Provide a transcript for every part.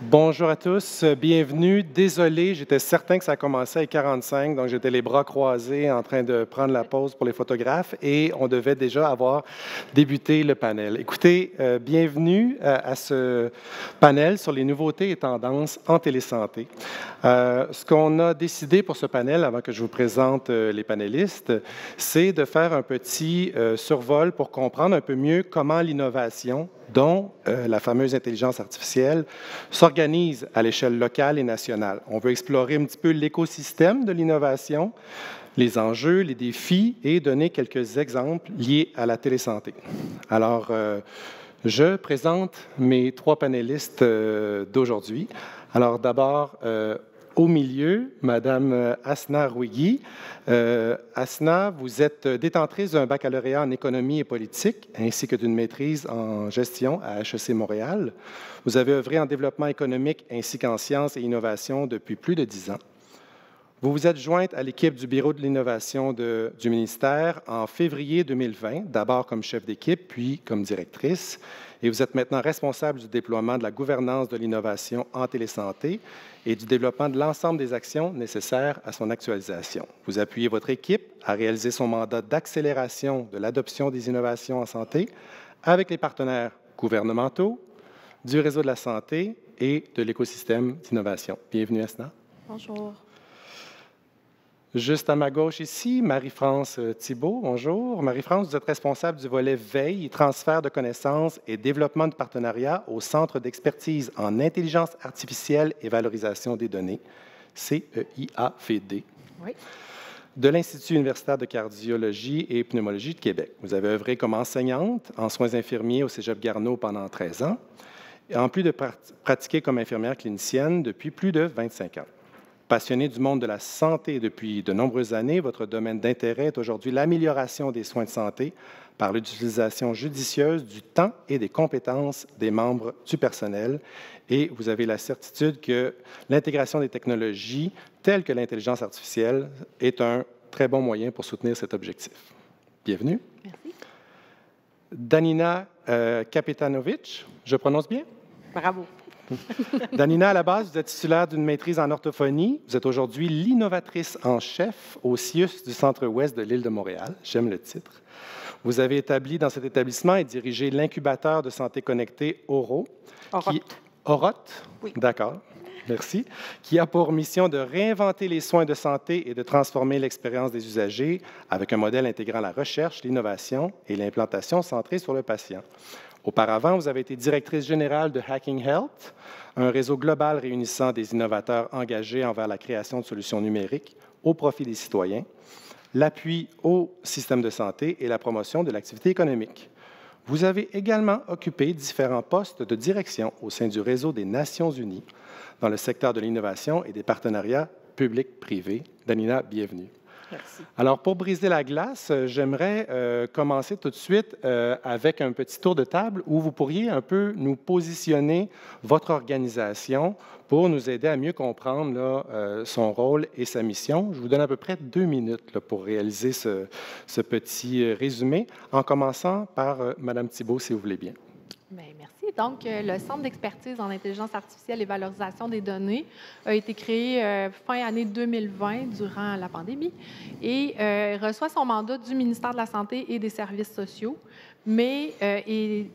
Bonjour à tous, bienvenue. Désolé, j'étais certain que ça commençait à 45, donc j'étais les bras croisés en train de prendre la pause pour les photographes et on devait déjà avoir débuté le panel. Écoutez, bienvenue à ce panel sur les nouveautés et tendances en télésanté. Ce qu'on a décidé pour ce panel, avant que je vous présente les panélistes, c'est de faire un petit survol pour comprendre un peu mieux comment l'innovation, dont la fameuse intelligence artificielle, s'organise à l'échelle locale et nationale. On veut explorer un petit peu l'écosystème de l'innovation, les enjeux, les défis et donner quelques exemples liés à la télésanté. Alors, je présente mes trois panélistes d'aujourd'hui. Alors, d'abord, au milieu, Madame Asna Rouigui. Asna, vous êtes détentrice d'un baccalauréat en économie et politique, ainsi que d'une maîtrise en gestion à HEC Montréal. Vous avez œuvré en développement économique ainsi qu'en sciences et innovation depuis plus de 10 ans. Vous vous êtes jointe à l'équipe du Bureau de l'innovation du ministère en février 2020, d'abord comme chef d'équipe, puis comme directrice, et vous êtes maintenant responsable du déploiement de la gouvernance de l'innovation en télésanté et du développement de l'ensemble des actions nécessaires à son actualisation. Vous appuyez votre équipe à réaliser son mandat d'accélération de l'adoption des innovations en santé avec les partenaires gouvernementaux, du réseau de la santé et de l'écosystème d'innovation. Bienvenue, Asna. Bonjour. Juste à ma gauche ici, Marie-France Thibault. Bonjour. Marie-France, vous êtes responsable du volet veille, transfert de connaissances et développement de partenariats au Centre d'expertise en intelligence artificielle et valorisation des données, CEIAVD, Oui. de l'Institut universitaire de cardiologie et pneumologie de Québec. Vous avez œuvré comme enseignante en soins infirmiers au Cégep Garneau pendant 13 ans, en plus de pratiquer comme infirmière clinicienne depuis plus de 25 ans. Passionné du monde de la santé depuis de nombreuses années, votre domaine d'intérêt est aujourd'hui l'amélioration des soins de santé par l'utilisation judicieuse du temps et des compétences des membres du personnel. Et vous avez la certitude que l'intégration des technologies telles que l'intelligence artificielle est un très bon moyen pour soutenir cet objectif. Bienvenue. Merci. Danina Kapetanovic, je prononce bien? Bravo. Danina, à la base, vous êtes titulaire d'une maîtrise en orthophonie. Vous êtes aujourd'hui l'innovatrice en chef au CIUS du Centre-Ouest de l'île de Montréal. J'aime le titre. Vous avez établi dans cet établissement et dirigé l'incubateur de santé connectée Oro. Oroth? Oui. D'accord. Merci. Qui a pour mission de réinventer les soins de santé et de transformer l'expérience des usagers avec un modèle intégrant la recherche, l'innovation et l'implantation centrée sur le patient. Auparavant, vous avez été directrice générale de Hacking Health, un réseau global réunissant des innovateurs engagés envers la création de solutions numériques au profit des citoyens, l'appui au système de santé et la promotion de l'activité économique. Vous avez également occupé différents postes de direction au sein du réseau des Nations unies dans le secteur de l'innovation et des partenariats publics-privés. Danina, bienvenue. Merci. Alors, pour briser la glace, j'aimerais commencer tout de suite avec un petit tour de table où vous pourriez un peu nous positionner votre organisation pour nous aider à mieux comprendre là, son rôle et sa mission. Je vous donne à peu près 2 minutes là, pour réaliser ce petit résumé, en commençant par Mme Thibault, si vous voulez bien. Bien, merci. Donc, le Centre d'expertise en intelligence artificielle et valorisation des données a été créé fin année 2020 durant la pandémie et reçoit son mandat du ministère de la Santé et des Services sociaux, mais est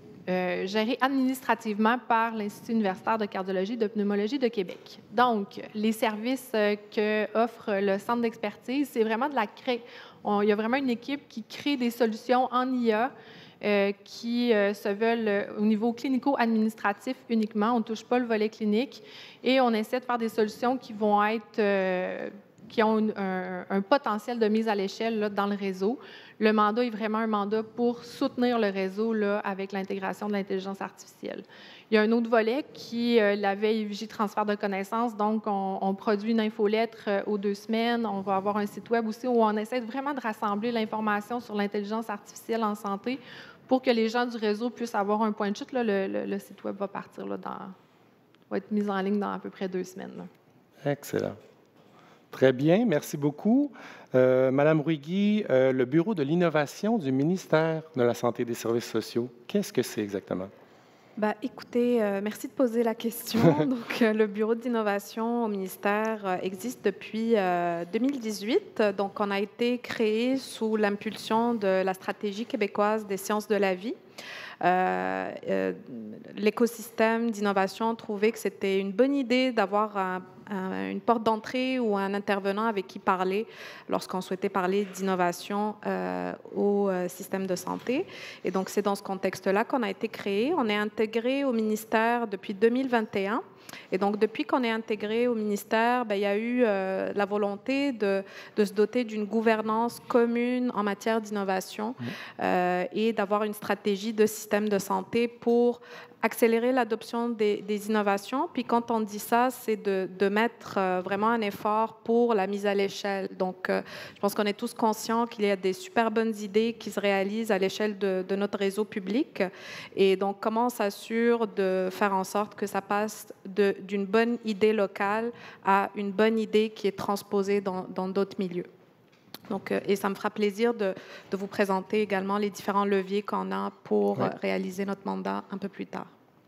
géré administrativement par l'Institut universitaire de cardiologie et de pneumologie de Québec. Donc, les services que offre le Centre d'expertise, c'est vraiment de la il y a vraiment une équipe qui crée des solutions en IA qui se veulent au niveau clinico-administratif uniquement. On ne touche pas le volet clinique et on essaie de faire des solutions qui vont être, qui ont un potentiel de mise à l'échelle là, dans le réseau. Le mandat est vraiment un mandat pour soutenir le réseau là, avec l'intégration de l'intelligence artificielle. Il y a un autre volet qui est la veille vigie transfert de connaissances. Donc, on produit une infolettre aux 2 semaines. On va avoir un site web aussi où on essaie vraiment de rassembler l'information sur l'intelligence artificielle en santé pour que les gens du réseau puissent avoir un point de chute. Là, le site web va partir, là, va être mis en ligne dans à peu près 2 semaines. Là. Excellent. Très bien, merci beaucoup. Madame Rouigui, le Bureau de l'innovation du ministère de la Santé et des Services sociaux, qu'est-ce que c'est exactement? Écoutez, merci de poser la question. Donc, le bureau d'innovation au ministère existe depuis 2018. Donc, on a été créé sous l'impulsion de la stratégie québécoise des sciences de la vie. Euh, euh, L'écosystème d'innovation trouvait que c'était une bonne idée d'avoir une porte d'entrée ou un intervenant avec qui parler lorsqu'on souhaitait parler d'innovation au système de santé. Et donc, c'est dans ce contexte-là qu'on a été créé. On est intégré au ministère depuis 2021. Et donc, depuis qu'on est intégré au ministère, il y a eu la volonté de se doter d'une gouvernance commune en matière d'innovation et d'avoir une stratégie de système de santé pour accélérer l'adoption des innovations. Puis quand on dit ça, c'est de mettre vraiment un effort pour la mise à l'échelle. Donc, je pense qu'on est tous conscients qu'il y a des super bonnes idées qui se réalisent à l'échelle de notre réseau public. Et donc, comment on s'assure de faire en sorte que ça passe d'une bonne idée locale à une bonne idée qui est transposée dans d'autres milieux. Donc, et ça me fera plaisir de vous présenter également les différents leviers qu'on a pour réaliser notre mandat un peu plus tard.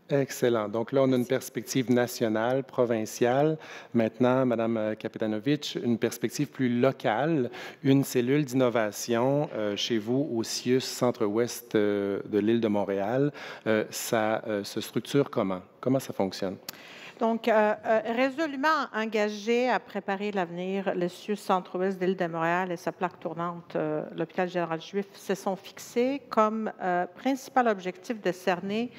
Excellent. Donc là, on a une perspective nationale, provinciale. Maintenant, Madame Kapetanovic, une perspective plus locale, une cellule d'innovation chez vous au CIUS Centre-Ouest de l'île de Montréal. Ça se structure comment? Comment ça fonctionne? Donc, résolument engagé à préparer l'avenir, le CIUS Centre-Ouest de l'île de Montréal et sa plaque tournante, l'hôpital général juif, se sont fixés comme principal objectif de cerner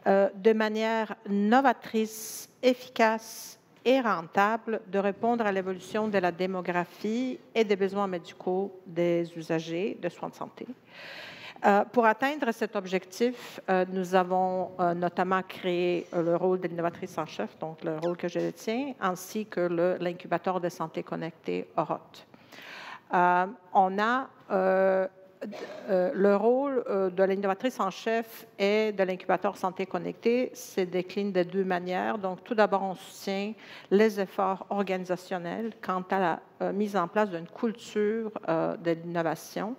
de manière novatrice, efficace et rentable de répondre à l'évolution de la démographie et des besoins médicaux des usagers de soins de santé. Pour atteindre cet objectif, nous avons notamment créé le rôle de l'innovatrice en chef, donc le rôle que je détiens, ainsi que l'incubateur de santé connectée OROT. On a le rôle de l'innovatrice en chef et de l'incubateur santé connectée se décline de deux manières. Donc, tout d'abord, on soutient les efforts organisationnels quant à la mise en place d'une culture de l'innovation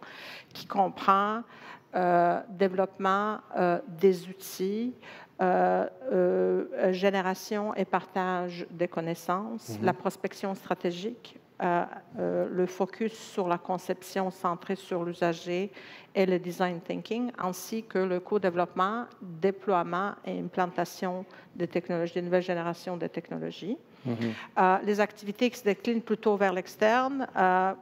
qui comprend développement des outils, génération et partage des connaissances, la prospection stratégique, le focus sur la conception centrée sur l'usager et le design thinking, ainsi que le co-développement, déploiement et implantation de technologies, de nouvelles générations de technologies. Les activités qui se déclinent plutôt vers l'externe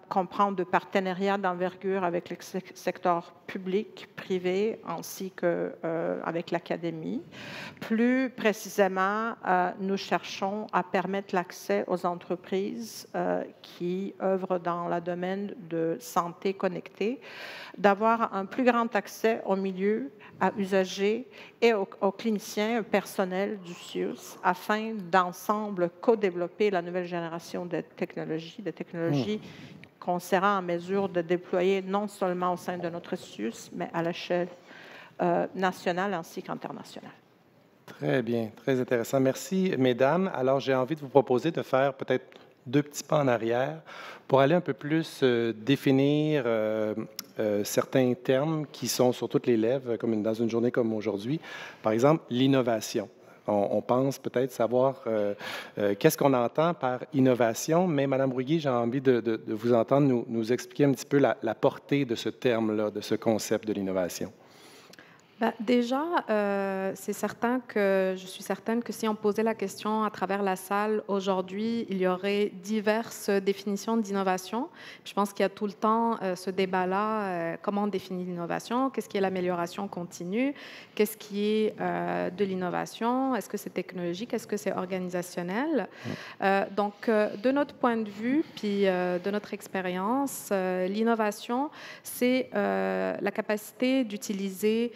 comprennent de partenariats d'envergure avec le secteur public, privé, ainsi qu'avec l'académie. Plus précisément, nous cherchons à permettre l'accès aux entreprises qui œuvrent dans le domaine de santé connectée, d'avoir un plus grand accès aux milieux, à usagers et aux cliniciens, au personnel du CIUS, afin d'ensemble co-développer la nouvelle génération de technologies qu'on sera en mesure de déployer non seulement au sein de notre CIUS, mais à l'échelle nationale ainsi qu'internationale. Très bien, très intéressant. Merci, mesdames. Alors, j'ai envie de vous proposer de faire peut-être deux petits pas en arrière pour aller un peu plus définir certains termes qui sont sur toutes les lèvres, comme dans une journée comme aujourd'hui. Par exemple, l'innovation. On pense peut-être savoir qu'est-ce qu'on entend par innovation, mais Madame Bruguier, j'ai envie de vous entendre nous expliquer un petit peu la portée de ce terme-là, de ce concept de l'innovation. Déjà, c'est certain que je suis certaine que si on posait la question à travers la salle aujourd'hui, il y aurait diverses définitions d'innovation. Je pense qu'il y a tout le temps ce débat-là, comment on définit l'innovation, qu'est-ce qui est l'amélioration continue, qu'est-ce qui est de l'innovation, est-ce que c'est technologique, est-ce que c'est organisationnel. Donc, de notre point de vue, puis de notre expérience, l'innovation, c'est la capacité d'utiliser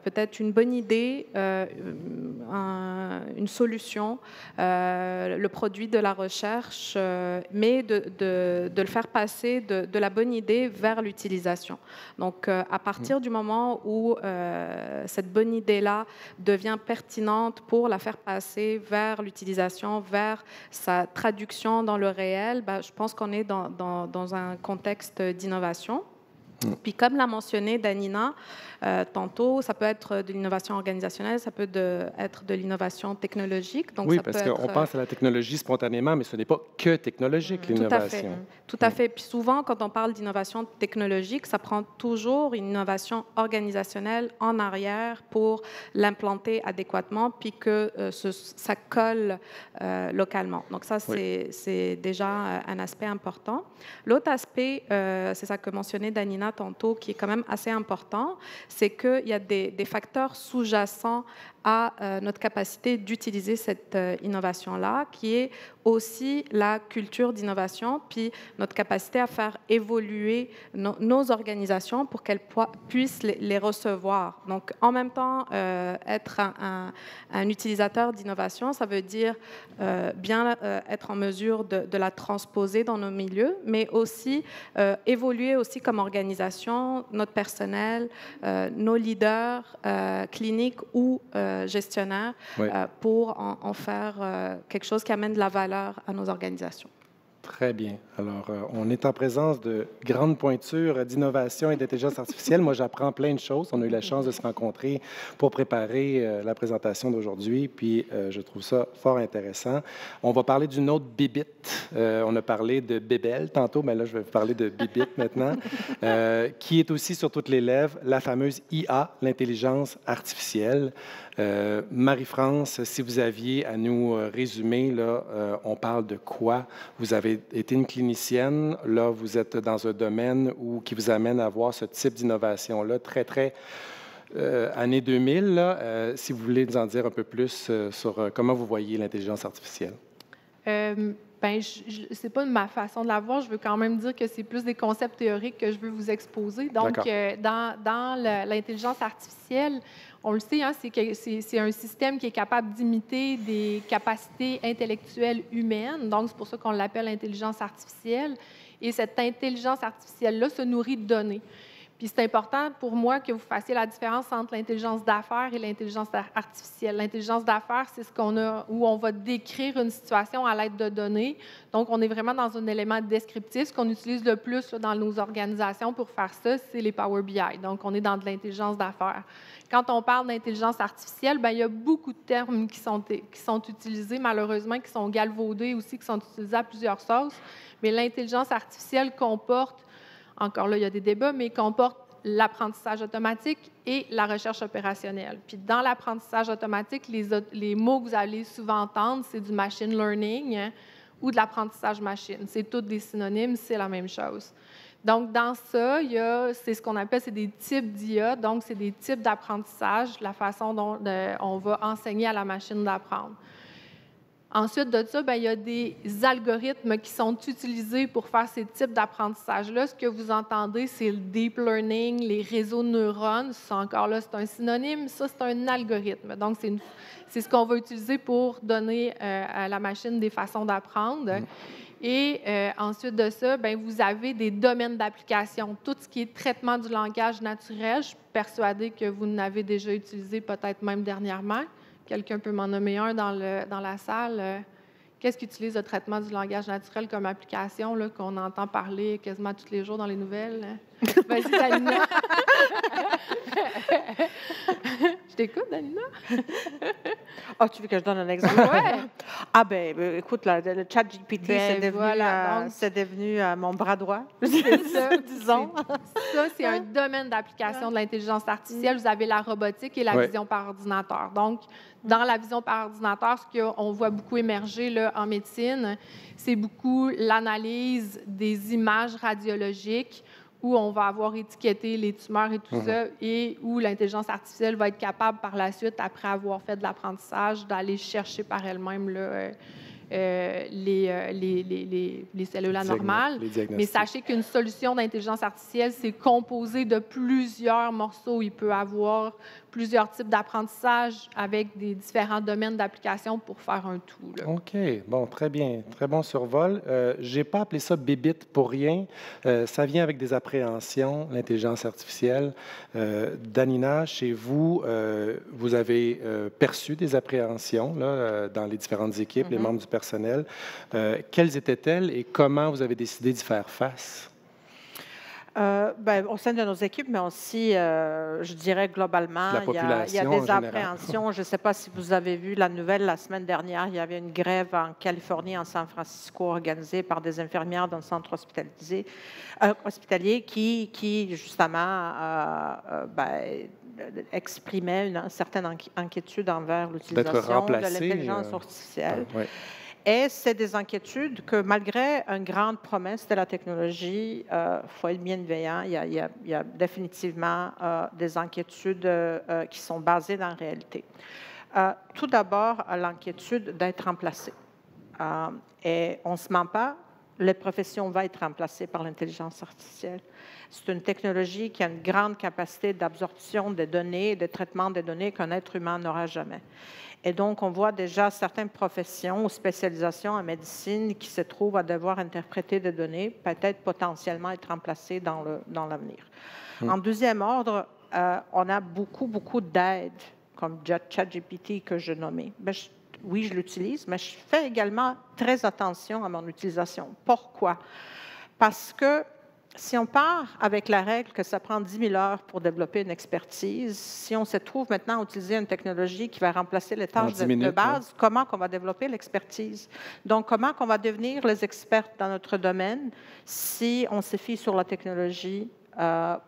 peut-être une bonne idée, une solution, le produit de la recherche, mais de le faire passer de la bonne idée vers l'utilisation. Donc, à partir du moment où cette bonne idée-là devient pertinente pour la faire passer vers l'utilisation, vers sa traduction dans le réel, je pense qu'on est dans un contexte d'innovation. Puis comme l'a mentionné Danina tantôt, ça peut être de l'innovation organisationnelle, ça peut être de l'innovation technologique. Donc oui, ça parce peut qu'on pense à la technologie spontanément, mais ce n'est pas que technologique, l'innovation. Tout à fait. Puis souvent, quand on parle d'innovation technologique, ça prend toujours une innovation organisationnelle en arrière pour l'implanter adéquatement, puis que ça colle localement. Donc ça, c'est déjà un aspect important. L'autre aspect, c'est ça que mentionnait Danina tantôt, qui est quand même assez important, c'est qu'il y a des facteurs sous-jacents à notre capacité d'utiliser cette innovation-là, qui est aussi la culture d'innovation, puis notre capacité à faire évoluer nos organisations pour qu'elles puissent les recevoir. Donc, en même temps, être un utilisateur d'innovation, ça veut dire bien être en mesure de la transposer dans nos milieux, mais aussi évoluer aussi comme organisation, notre personnel, nos leaders cliniques ou gestionnaires pour en faire quelque chose qui amène de la valeur à nos organisations. Très bien. Alors, on est en présence de grandes pointures d'innovation et d'intelligence artificielle. Moi, j'apprends plein de choses. On a eu la chance de se rencontrer pour préparer la présentation d'aujourd'hui, puis je trouve ça fort intéressant. On va parler d'une autre bibite. On a parlé de bébelle tantôt, mais là, je vais vous parler de bibite maintenant, qui est aussi sur toutes les lèvres, la fameuse IA, l'intelligence artificielle. Marie-France, si vous aviez à nous résumer, là, on parle de quoi? Vous avez été une clinicienne, là, vous êtes dans un domaine qui vous amène à avoir ce type d'innovation-là, très année 2000. Là, si vous voulez nous en dire un peu plus sur comment vous voyez l'intelligence artificielle. C'est pas ma façon de la voir. Je veux quand même dire que c'est plus des concepts théoriques que je veux vous exposer. Donc, dans l'intelligence artificielle, on le sait, hein, c'est un système qui est capable d'imiter des capacités intellectuelles humaines. Donc, c'est pour ça qu'on l'appelle intelligence artificielle. Et cette intelligence artificielle-là se nourrit de données. Puis c'est important pour moi que vous fassiez la différence entre l'intelligence d'affaires et l'intelligence artificielle. L'intelligence d'affaires, c'est ce qu'on a, où on va décrire une situation à l'aide de données. Donc, on est vraiment dans un élément descriptif. Ce qu'on utilise le plus là, dans nos organisations pour faire ça, c'est les Power BI. Donc, on est dans de l'intelligence d'affaires. Quand on parle d'intelligence artificielle, bien, il y a beaucoup de termes qui sont utilisés, malheureusement, qui sont galvaudés aussi, qui sont utilisés à plusieurs sauces. Mais l'intelligence artificielle comporte, encore là, il y a des débats, mais comporte l'apprentissage automatique et la recherche opérationnelle. Puis dans l'apprentissage automatique, les mots que vous allez souvent entendre, c'est du machine learning ou de l'apprentissage machine. C'est tous des synonymes, c'est la même chose. Donc, dans ça, c'est ce qu'on appelle, c'est des types d'IA, donc c'est des types d'apprentissage, la façon dont on va enseigner à la machine d'apprendre. Ensuite de ça, bien, il y a des algorithmes qui sont utilisés pour faire ces types d'apprentissage-là. Ce que vous entendez, c'est le deep learning, les réseaux de neurones. Ça, encore là, c'est un synonyme. Ça, c'est un algorithme. Donc, c'est ce qu'on va utiliser pour donner à la machine des façons d'apprendre. Et ensuite de ça, bien, vous avez des domaines d'application. Tout ce qui est traitement du langage naturel, je suis persuadée que vous n'avez déjà utilisé peut-être même dernièrement. Quelqu'un peut m'en nommer un dans la salle. Qu'est-ce qui utilise le traitement du langage naturel comme application là, qu'on entend parler quasiment tous les jours dans les nouvelles? Vas-y, Danina. Je t'écoute, Danina. Ah, tu veux que je donne un exemple? Ouais. Ah, ben écoute, le chat GPT, c'est devenu mon bras droit, disons. Ça, c'est un domaine d'application de l'intelligence artificielle. Vous avez la robotique et la vision par ordinateur. Donc, dans la vision par ordinateur, ce qu'on voit beaucoup émerger là, en médecine, c'est beaucoup l'analyse des images radiologiques où on va avoir étiqueté les tumeurs et tout ça, et où l'intelligence artificielle va être capable par la suite, après avoir fait de l'apprentissage, d'aller chercher par elle-même là, les cellules anormales. Mais sachez qu'une solution d'intelligence artificielle, c'est composé de plusieurs morceaux. Il peut avoir plusieurs types d'apprentissage avec des différents domaines d'application pour faire un tout. Là. OK. Bon, très bien. Très bon survol. Je n'ai pas appelé ça bébite pour rien. Ça vient avec des appréhensions, l'intelligence artificielle. Danina, chez vous, vous avez perçu des appréhensions là, dans les différentes équipes, les membres du personnel. Quelles étaient-elles et comment vous avez décidé d'y faire face? Au sein de nos équipes, mais aussi, je dirais globalement, La il y a population en des général. appréhensions. Je ne sais pas si vous avez vu la nouvelle la semaine dernière, il y avait une grève en Californie, en San Francisco, organisée par des infirmières d'un centre hospitalier qui justement, exprimait une certaine inquiétude envers l'utilisation de l'intelligence artificielle. Oui. Et c'est des inquiétudes que, malgré une grande promesse de la technologie, il faut être bienveillant. Il y a définitivement des inquiétudes qui sont basées dans la réalité. Tout d'abord, l'inquiétude d'être remplacé. Et on ne se ment pas, les professions vont être remplacées par l'intelligence artificielle. C'est une technologie qui a une grande capacité d'absorption des données, de traitement des données qu'un être humain n'aura jamais. Et donc, on voit déjà certaines professions ou spécialisations en médecine qui se trouvent à devoir interpréter des données, peut-être potentiellement être remplacées dans l'avenir. En deuxième ordre, on a beaucoup d'aides, comme ChatGPT que je nommais. Oui, je l'utilise, mais je fais également très attention à mon utilisation. Pourquoi? Parce que si on part avec la règle que ça prend 10 000 heures pour développer une expertise, si on se trouve maintenant à utiliser une technologie qui va remplacer les tâches de base, comment on va développer l'expertise? Donc, comment on va devenir les experts dans notre domaine si on se fie sur la technologie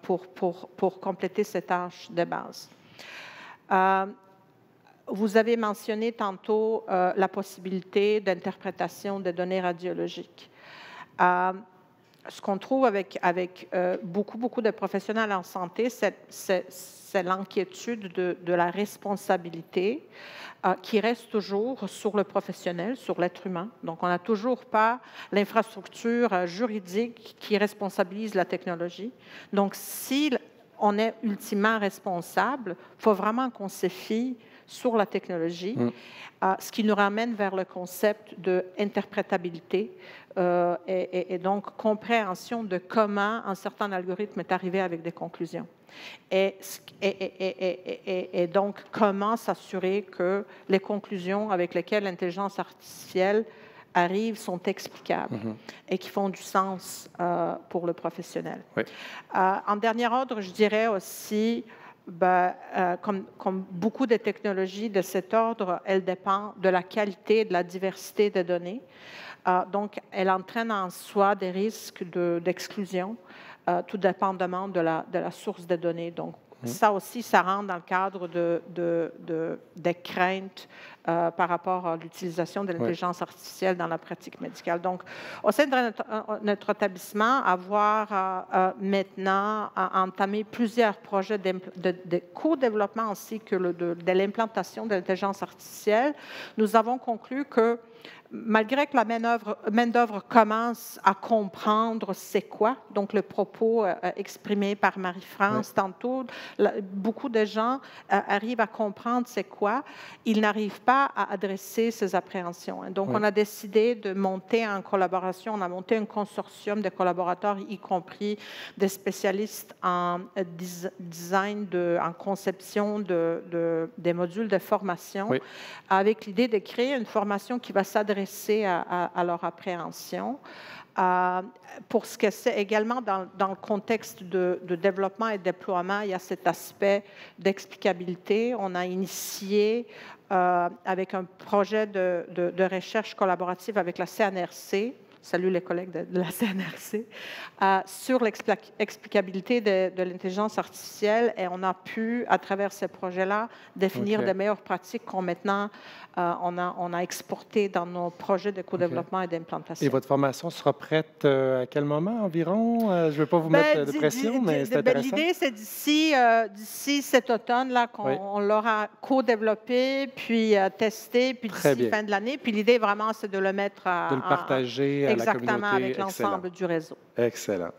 pour compléter ces tâches de base? Vous avez mentionné tantôt la possibilité d'interprétation des données radiologiques. Ce qu'on trouve avec beaucoup de professionnels en santé, c'est l'inquiétude de la responsabilité qui reste toujours sur le professionnel, sur l'être humain. Donc, on n'a toujours pas l'infrastructure juridique qui responsabilise la technologie. Donc, si on est ultimement responsable, il faut vraiment qu'on se fie sur la technologie, ce qui nous ramène vers le concept d'interprétabilité et donc compréhension de comment un certain algorithme est arrivé avec des conclusions. Et donc, comment s'assurer que les conclusions avec lesquelles l'intelligence artificielle arrive sont explicables et qui font du sens pour le professionnel. Oui. En dernier ordre, je dirais aussi, comme beaucoup de technologies de cet ordre, elle dépend de la qualité et de la diversité des données. Donc, elle entraîne en soi des risques d'exclusion, tout dépendamment de la source des données. Donc, ça aussi, ça rentre dans le cadre des craintes par rapport à l'utilisation de l'intelligence artificielle dans la pratique médicale. Donc, au sein de notre établissement, avoir maintenant entamé plusieurs projets de co-développement ainsi que de l'implantation de l'intelligence artificielle, nous avons conclu que malgré que la main-d'œuvre commence à comprendre c'est quoi, donc le propos exprimé par Marie-France tantôt, beaucoup de gens arrivent à comprendre c'est quoi, ils n'arrivent pas à adresser ces appréhensions. Donc, on a décidé de monter en collaboration, on a monté un consortium de collaborateurs, y compris des spécialistes en design, en conception des modules de formation, avec l'idée de créer une formation qui va s'adresser à leur appréhension. Pour ce que c'est également dans le contexte de développement et de déploiement, il y a cet aspect d'explicabilité. On a initié avec un projet de recherche collaborative avec la CNRC, salut les collègues de la CNRC, sur l'explicabilité de l'intelligence artificielle, et on a pu, à travers ces projets-là, définir des meilleures pratiques qu'on maintenant on a exportées dans nos projets de co-développement et d'implantation. Et votre formation sera prête à quel moment environ? Je ne veux pas vous mettre de pression, mais c'est intéressant. L'idée, c'est d'ici cet automne-là qu'on l'aura co-développé, puis testé, puis d'ici fin de l'année. Puis l'idée, vraiment, c'est de le mettre de le partager à la communauté. Exactement, avec l'ensemble du réseau. Excellent.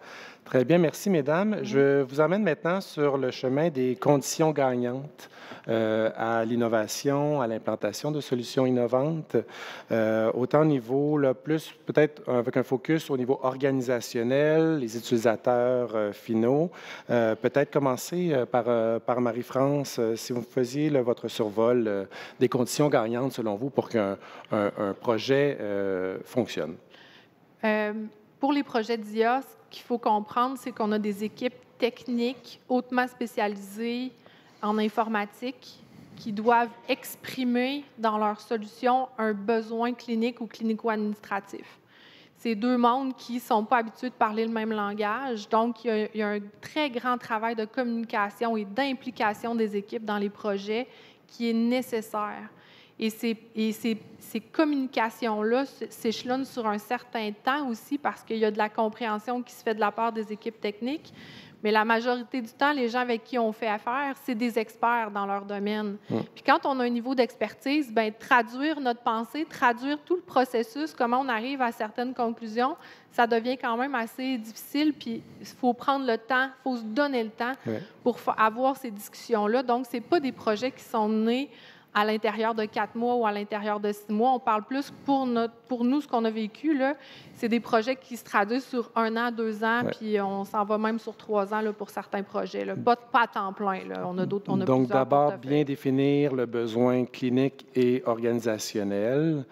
Très bien, merci mesdames. Je vous emmène maintenant sur le chemin des conditions gagnantes à l'innovation, à l'implantation de solutions innovantes, autant au niveau, plus peut-être avec un focus au niveau organisationnel, les utilisateurs finaux. Peut-être commencer par Marie-France, si vous faisiez votre survol des conditions gagnantes selon vous pour qu'un projet fonctionne. Pour les projets d'IA, qu'il faut comprendre, c'est qu'on a des équipes techniques hautement spécialisées en informatique qui doivent exprimer dans leur solution un besoin clinique ou clinico-administratif. C'est deux mondes qui ne sont pas habitués de parler le même langage. Donc, il y a un très grand travail de communication et d'implication des équipes dans les projets qui est nécessaire. Et ces communications-là s'échelonnent sur un certain temps aussi parce qu'il y a de la compréhension qui se fait de la part des équipes techniques. Mais la majorité du temps, les gens avec qui on fait affaire, c'est des experts dans leur domaine. Puis quand on a un niveau d'expertise, bien, traduire notre pensée, traduire tout le processus, comment on arrive à certaines conclusions, ça devient quand même assez difficile. Puis il faut prendre le temps, il faut se donner le temps pour avoir ces discussions-là. Donc, ce n'est pas des projets qui sont nés à l'intérieur de 4 mois ou à l'intérieur de 6 mois. On parle plus pour nous, ce qu'on a vécu, là, c'est des projets qui se traduisent sur 1 an, 2 ans, puis on s'en va même sur 3 ans là, pour certains projets. Là. Pas à temps plein. Là. On a d'autres. Donc, d'abord, bien définir le besoin clinique et organisationnel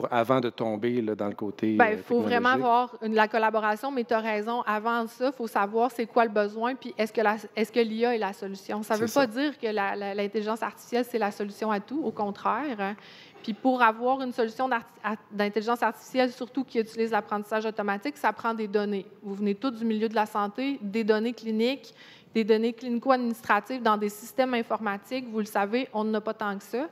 avant de tomber là, dans le côté il faut vraiment avoir la collaboration, mais tu as raison. Avant ça, il faut savoir c'est quoi le besoin, puis est-ce que l'IA est la solution. Ça ne veut pas dire que l'intelligence artificielle, c'est la solution à tout, au contraire. Puis pour avoir une solution d'intelligence artificielle, surtout qui utilise l'apprentissage automatique, ça prend des données. Vous venez tous du milieu de la santé, des données cliniques, des données clinico-administratives dans des systèmes informatiques. Vous le savez, on n'en a pas tant que ça.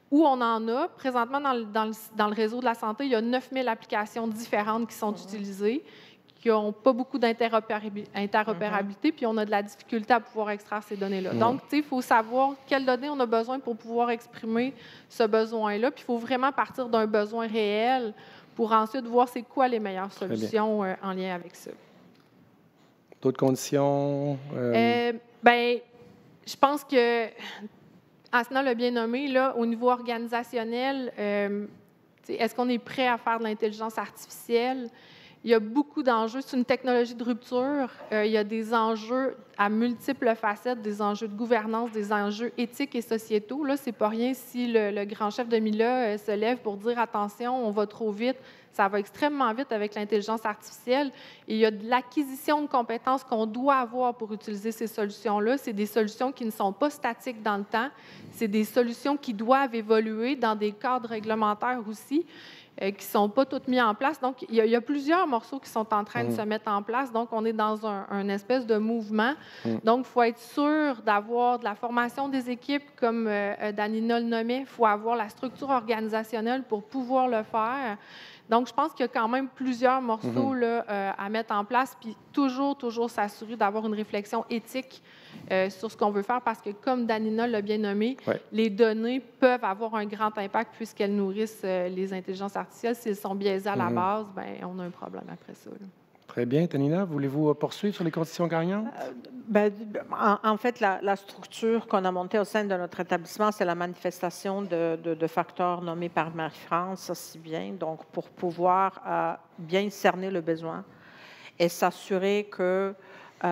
Où on en a, présentement, dans le réseau de la santé, il y a 9000 applications différentes qui sont utilisées, qui n'ont pas beaucoup d'interopérabilité, puis on a de la difficulté à pouvoir extraire ces données-là. Donc, il faut savoir quelles données on a besoin pour pouvoir exprimer ce besoin-là, puis il faut vraiment partir d'un besoin réel pour ensuite voir c'est quoi les meilleures solutions en lien avec ça. D'autres conditions? Bien, je pense que Asna l'a bien nommé, là, au niveau organisationnel, est-ce qu'on est prêt à faire de l'intelligence artificielle? Il y a beaucoup d'enjeux. C'est une technologie de rupture. Il y a des enjeux à multiples facettes, des enjeux de gouvernance, des enjeux éthiques et sociétaux. Là, c'est pas rien si le grand chef de Mila se lève pour dire « Attention, on va trop vite ». Ça va extrêmement vite avec l'intelligence artificielle. Et il y a de l'acquisition de compétences qu'on doit avoir pour utiliser ces solutions-là. C'est des solutions qui ne sont pas statiques dans le temps. C'est des solutions qui doivent évoluer dans des cadres réglementaires aussi, qui ne sont pas toutes mis en place. Donc, il y a plusieurs morceaux qui sont en train de se mettre en place. Donc, on est dans un espèce de mouvement. Donc, il faut être sûr d'avoir de la formation des équipes, comme Danina le nommait. Il faut avoir la structure organisationnelle pour pouvoir le faire. Donc, je pense qu'il y a quand même plusieurs morceaux là, à mettre en place, puis toujours s'assurer d'avoir une réflexion éthique sur ce qu'on veut faire, parce que, comme Danina l'a bien nommé, les données peuvent avoir un grand impact puisqu'elles nourrissent les intelligences artificielles. S'ils sont biaisés à la base, bien, on a un problème après ça. Là. Très bien. Danina, voulez-vous poursuivre sur les conditions gagnantes? En fait, la structure qu'on a montée au sein de notre établissement, c'est la manifestation de facteurs nommés par Marie-France aussi bien, donc pour pouvoir bien cerner le besoin et s'assurer que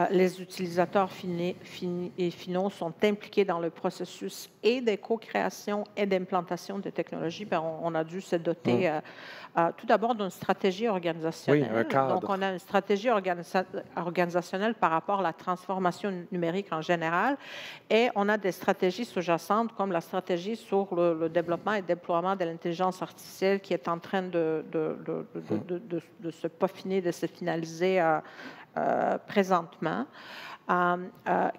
les utilisateurs finaux sont impliqués dans le processus et de co-création et d'implantation de technologies. On a dû se doter tout d'abord d'une stratégie organisationnelle. Oui, un cadre. Donc, on a une stratégie organisationnelle par rapport à la transformation numérique en général et on a des stratégies sous-jacentes comme la stratégie sur le développement et déploiement de l'intelligence artificielle qui est en train de se peaufiner, de se finaliser présentement,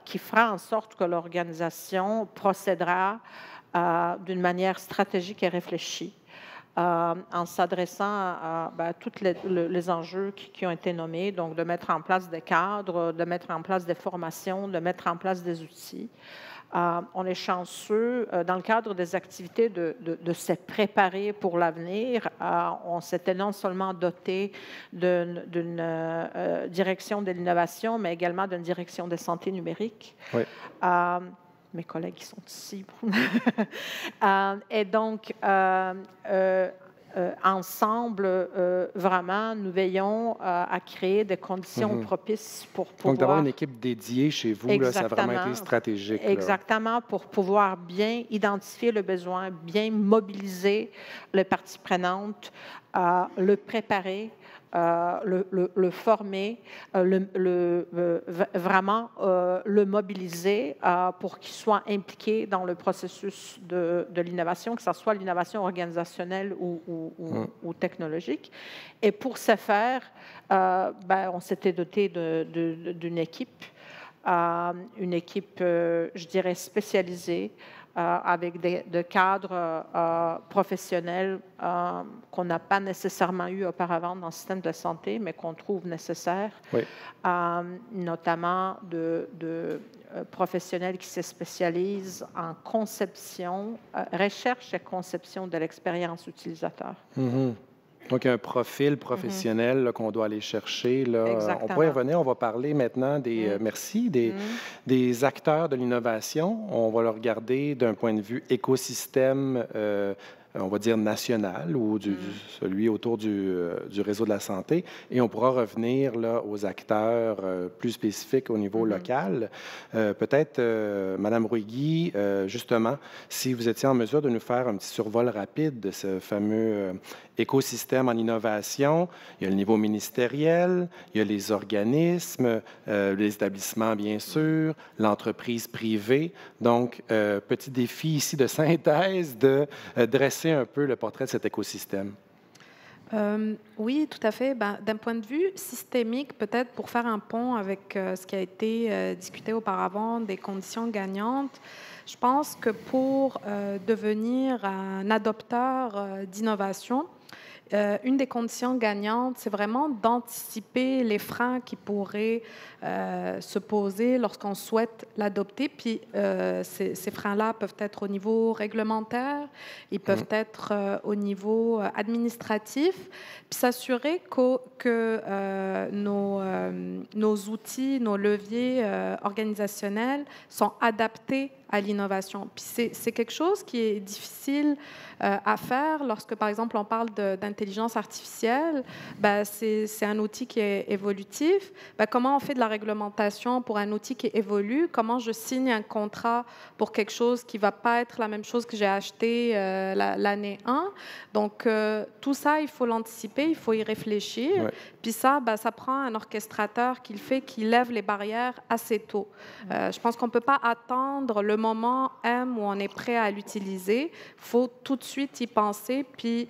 qui fera en sorte que l'organisation procédera d'une manière stratégique et réfléchie, en s'adressant à tous les enjeux qui ont été nommés, donc de mettre en place des cadres, de mettre en place des formations, de mettre en place des outils. On est chanceux, dans le cadre des activités, de se préparer pour l'avenir. On s'était non seulement doté d'une direction de l'innovation, mais également d'une direction de santé numérique. Oui. Mes collègues qui sont ici. Et donc, ensemble, vraiment, nous veillons à créer des conditions propices pour pouvoir... Donc, d'avoir une équipe dédiée chez vous, là, ça a vraiment été stratégique. Là. Exactement, pour pouvoir bien identifier le besoin, bien mobiliser les parties prenantes, le préparer, le former, vraiment le mobiliser pour qu'il soit impliqué dans le processus de l'innovation, que ce soit l'innovation organisationnelle ou technologique. Et pour ce faire, on s'était doté d'une équipe, je dirais, spécialisée, avec des cadres professionnels qu'on n'a pas nécessairement eu auparavant dans le système de santé, mais qu'on trouve nécessaires, Oui. Notamment de professionnels qui se spécialisent en conception, recherche et conception de l'expérience utilisateur. Mm-hmm. Donc, un profil professionnel là, qu'on doit aller chercher. Là. Exactement. On pourrait y revenir. On va parler maintenant des acteurs de l'innovation. On va le regarder d'un point de vue écosystème, on va dire national ou celui autour du réseau de la santé. Et on pourra revenir là, aux acteurs plus spécifiques au niveau local. Peut-être, Mme Ruigi, justement, si vous étiez en mesure de nous faire un petit survol rapide de ce fameux écosystème en innovation. Il y a le niveau ministériel, il y a les organismes, les établissements, bien sûr, l'entreprise privée. Donc, petit défi ici de synthèse de dresser un peu le portrait de cet écosystème. Oui, tout à fait. D'un point de vue systémique, peut-être pour faire un pont avec ce qui a été discuté auparavant des conditions gagnantes, je pense que pour devenir un adopteur d'innovation, une des conditions gagnantes, c'est vraiment d'anticiper les freins qui pourraient se poser lorsqu'on souhaite l'adopter. Puis ces freins-là peuvent être au niveau réglementaire, ils peuvent être au niveau administratif, puis s'assurer que nos outils, nos leviers organisationnels sont adaptés à l'innovation. Puis c'est quelque chose qui est difficile à faire lorsque, par exemple, on parle d'intelligence artificielle. C'est un outil qui est évolutif. Comment on fait de la réglementation pour un outil qui évolue? Comment je signe un contrat pour quelque chose qui ne va pas être la même chose que j'ai acheté l'année 1? Donc, tout ça, il faut l'anticiper, il faut y réfléchir. Ouais. Puis ça, ça prend un orchestrateur qui le fait, qui lève les barrières assez tôt. Je pense qu'on ne peut pas attendre le moment M où on est prêt à l'utiliser. Il faut tout de suite y penser, puis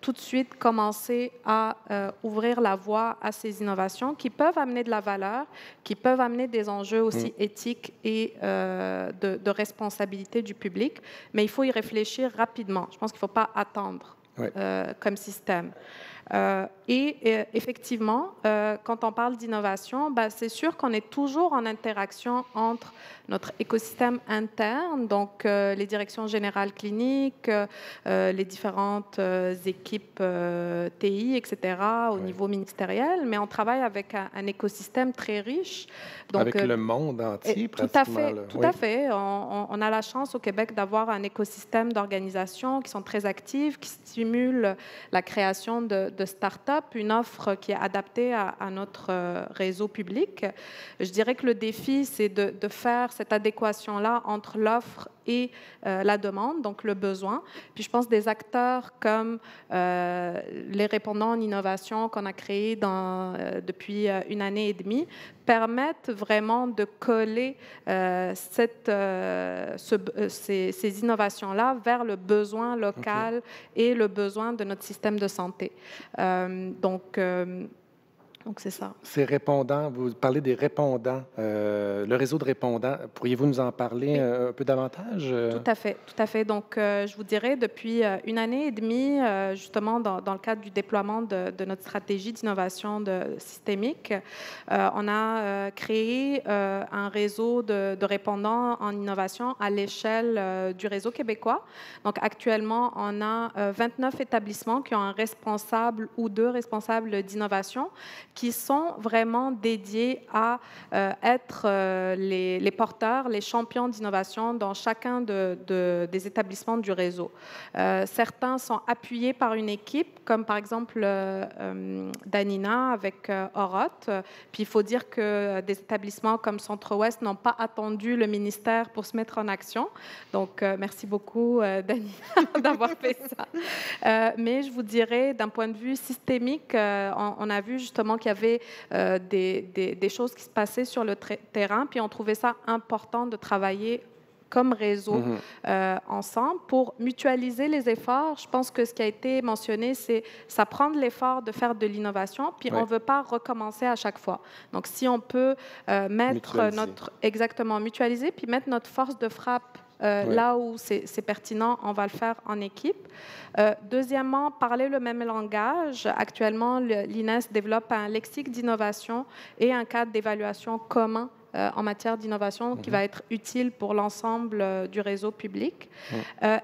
tout de suite commencer à ouvrir la voie à ces innovations qui peuvent amener de la valeur, qui peuvent amener des enjeux aussi éthiques et de responsabilité du public, mais il faut y réfléchir rapidement. Je pense qu'il ne faut pas attendre comme système. Et effectivement, quand on parle d'innovation, c'est sûr qu'on est toujours en interaction entre notre écosystème interne, donc les directions générales cliniques, les différentes équipes TI, etc., au niveau ministériel, mais on travaille avec un écosystème très riche. Donc, avec le monde entier, pratiquement. Tout à fait. On a la chance au Québec d'avoir un écosystème d'organisations qui sont très actives, qui stimulent la création de start-up, une offre qui est adaptée à notre réseau public. Je dirais que le défi, c'est de faire cette adéquation-là entre l'offre et la demande, donc le besoin. Puis je pense des acteurs comme les répondants en innovation qu'on a créés depuis 1 année et demie permettent vraiment de coller ces innovations-là vers le besoin local et le besoin de notre système de santé. Donc, c'est ça. Ces répondants, vous parlez des répondants, le réseau de répondants. Pourriez-vous nous en parler un peu davantage? Tout à fait, tout à fait. Donc, je vous dirais, depuis 1 année et demie, justement, dans le cadre du déploiement de notre stratégie d'innovation systémique, on a créé un réseau de répondants en innovation à l'échelle du réseau québécois. Donc, actuellement, on a 29 établissements qui ont un responsable ou 2 responsables d'innovation qui sont vraiment dédiés à être les porteurs, les champions d'innovation dans chacun des établissements du réseau. Certains sont appuyés par une équipe, comme par exemple Danina avec Oroth. Puis il faut dire que des établissements comme Centre-Ouest n'ont pas attendu le ministère pour se mettre en action. Donc, merci beaucoup, Danina, d'avoir fait ça. Mais je vous dirais, d'un point de vue systémique, on a vu justement qu'il y avait des choses qui se passaient sur le terrain, puis on trouvait ça important de travailler comme réseau ensemble pour mutualiser les efforts. Je pense que ce qui a été mentionné, c'est ça prend de l'effort de faire de l'innovation, puis on ne veut pas recommencer à chaque fois. Donc, si on peut mettre exactement mutualiser, puis mettre notre force de frappe là où c'est pertinent, on va le faire en équipe. Deuxièmement, parler le même langage. Actuellement, l'INES développe un lexique d'innovation et un cadre d'évaluation commun en matière d'innovation qui va être utile pour l'ensemble du réseau public.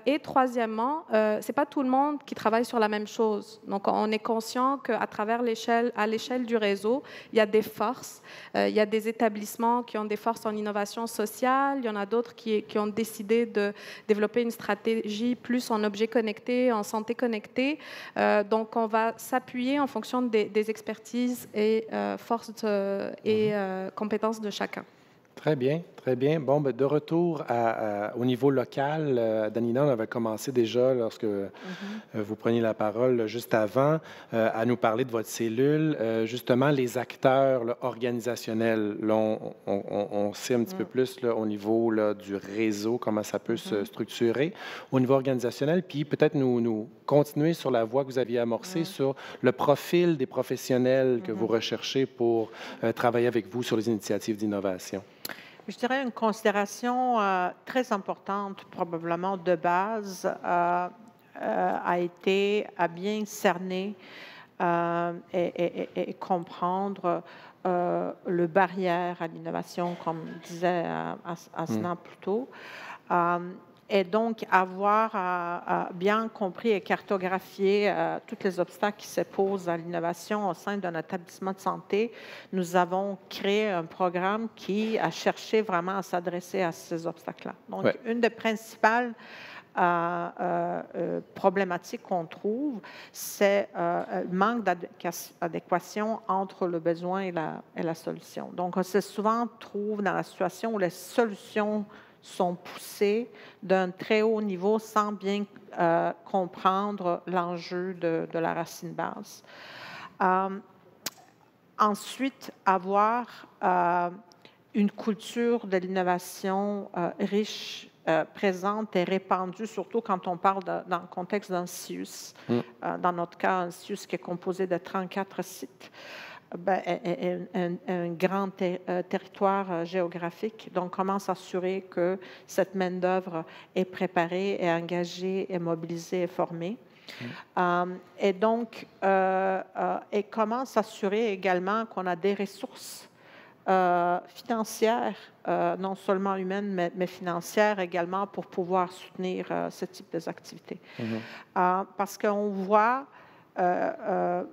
Et troisièmement, ce n'est pas tout le monde qui travaille sur la même chose. Donc, on est conscient qu'à travers à l'échelle du réseau, il y a des forces. Il y a des établissements qui ont des forces en innovation sociale. Il y en a d'autres qui ont décidé de développer une stratégie plus en objets connectés, en santé connectée. Donc, on va s'appuyer en fonction des expertises et forces et compétences de chacun. Très bien, très bien. Bon, ben, de retour au niveau local, Danina, on avait commencé déjà lorsque vous preniez la parole juste avant à nous parler de votre cellule. Justement, les acteurs là, organisationnels, là, on sait un petit peu plus là, au niveau là, du réseau, comment ça peut se structurer au niveau organisationnel, puis peut-être nous continuer sur la voie que vous aviez amorcée sur le profil des professionnels que vous recherchez pour travailler avec vous sur les initiatives d'innovation. Je dirais une considération très importante, probablement de base, a été à bien cerner et comprendre le barrière à l'innovation, comme disait Asna plus tôt. Et donc, avoir bien compris et cartographié tous les obstacles qui se posent à l'innovation au sein d'un établissement de santé, nous avons créé un programme qui a cherché vraiment à s'adresser à ces obstacles-là. Donc, une des principales problématiques qu'on trouve, c'est le manque d'adéquation entre le besoin et la solution. Donc, on se souvent trouve dans la situation où les solutions sont poussées d'un très haut niveau sans bien comprendre l'enjeu de la racine basse. Ensuite, avoir une culture de l'innovation riche, présente et répandue, surtout quand on parle dans le contexte d'un CIUS. Dans notre cas, un CIUS qui est composé de 34 sites. Un grand territoire géographique. Donc, comment s'assurer que cette main-d'œuvre est préparée, est engagée, est mobilisée, est formée. Et donc, et comment s'assurer également qu'on a des ressources financières, non seulement humaines, mais financières également, pour pouvoir soutenir ce type d'activité. Parce qu'on voit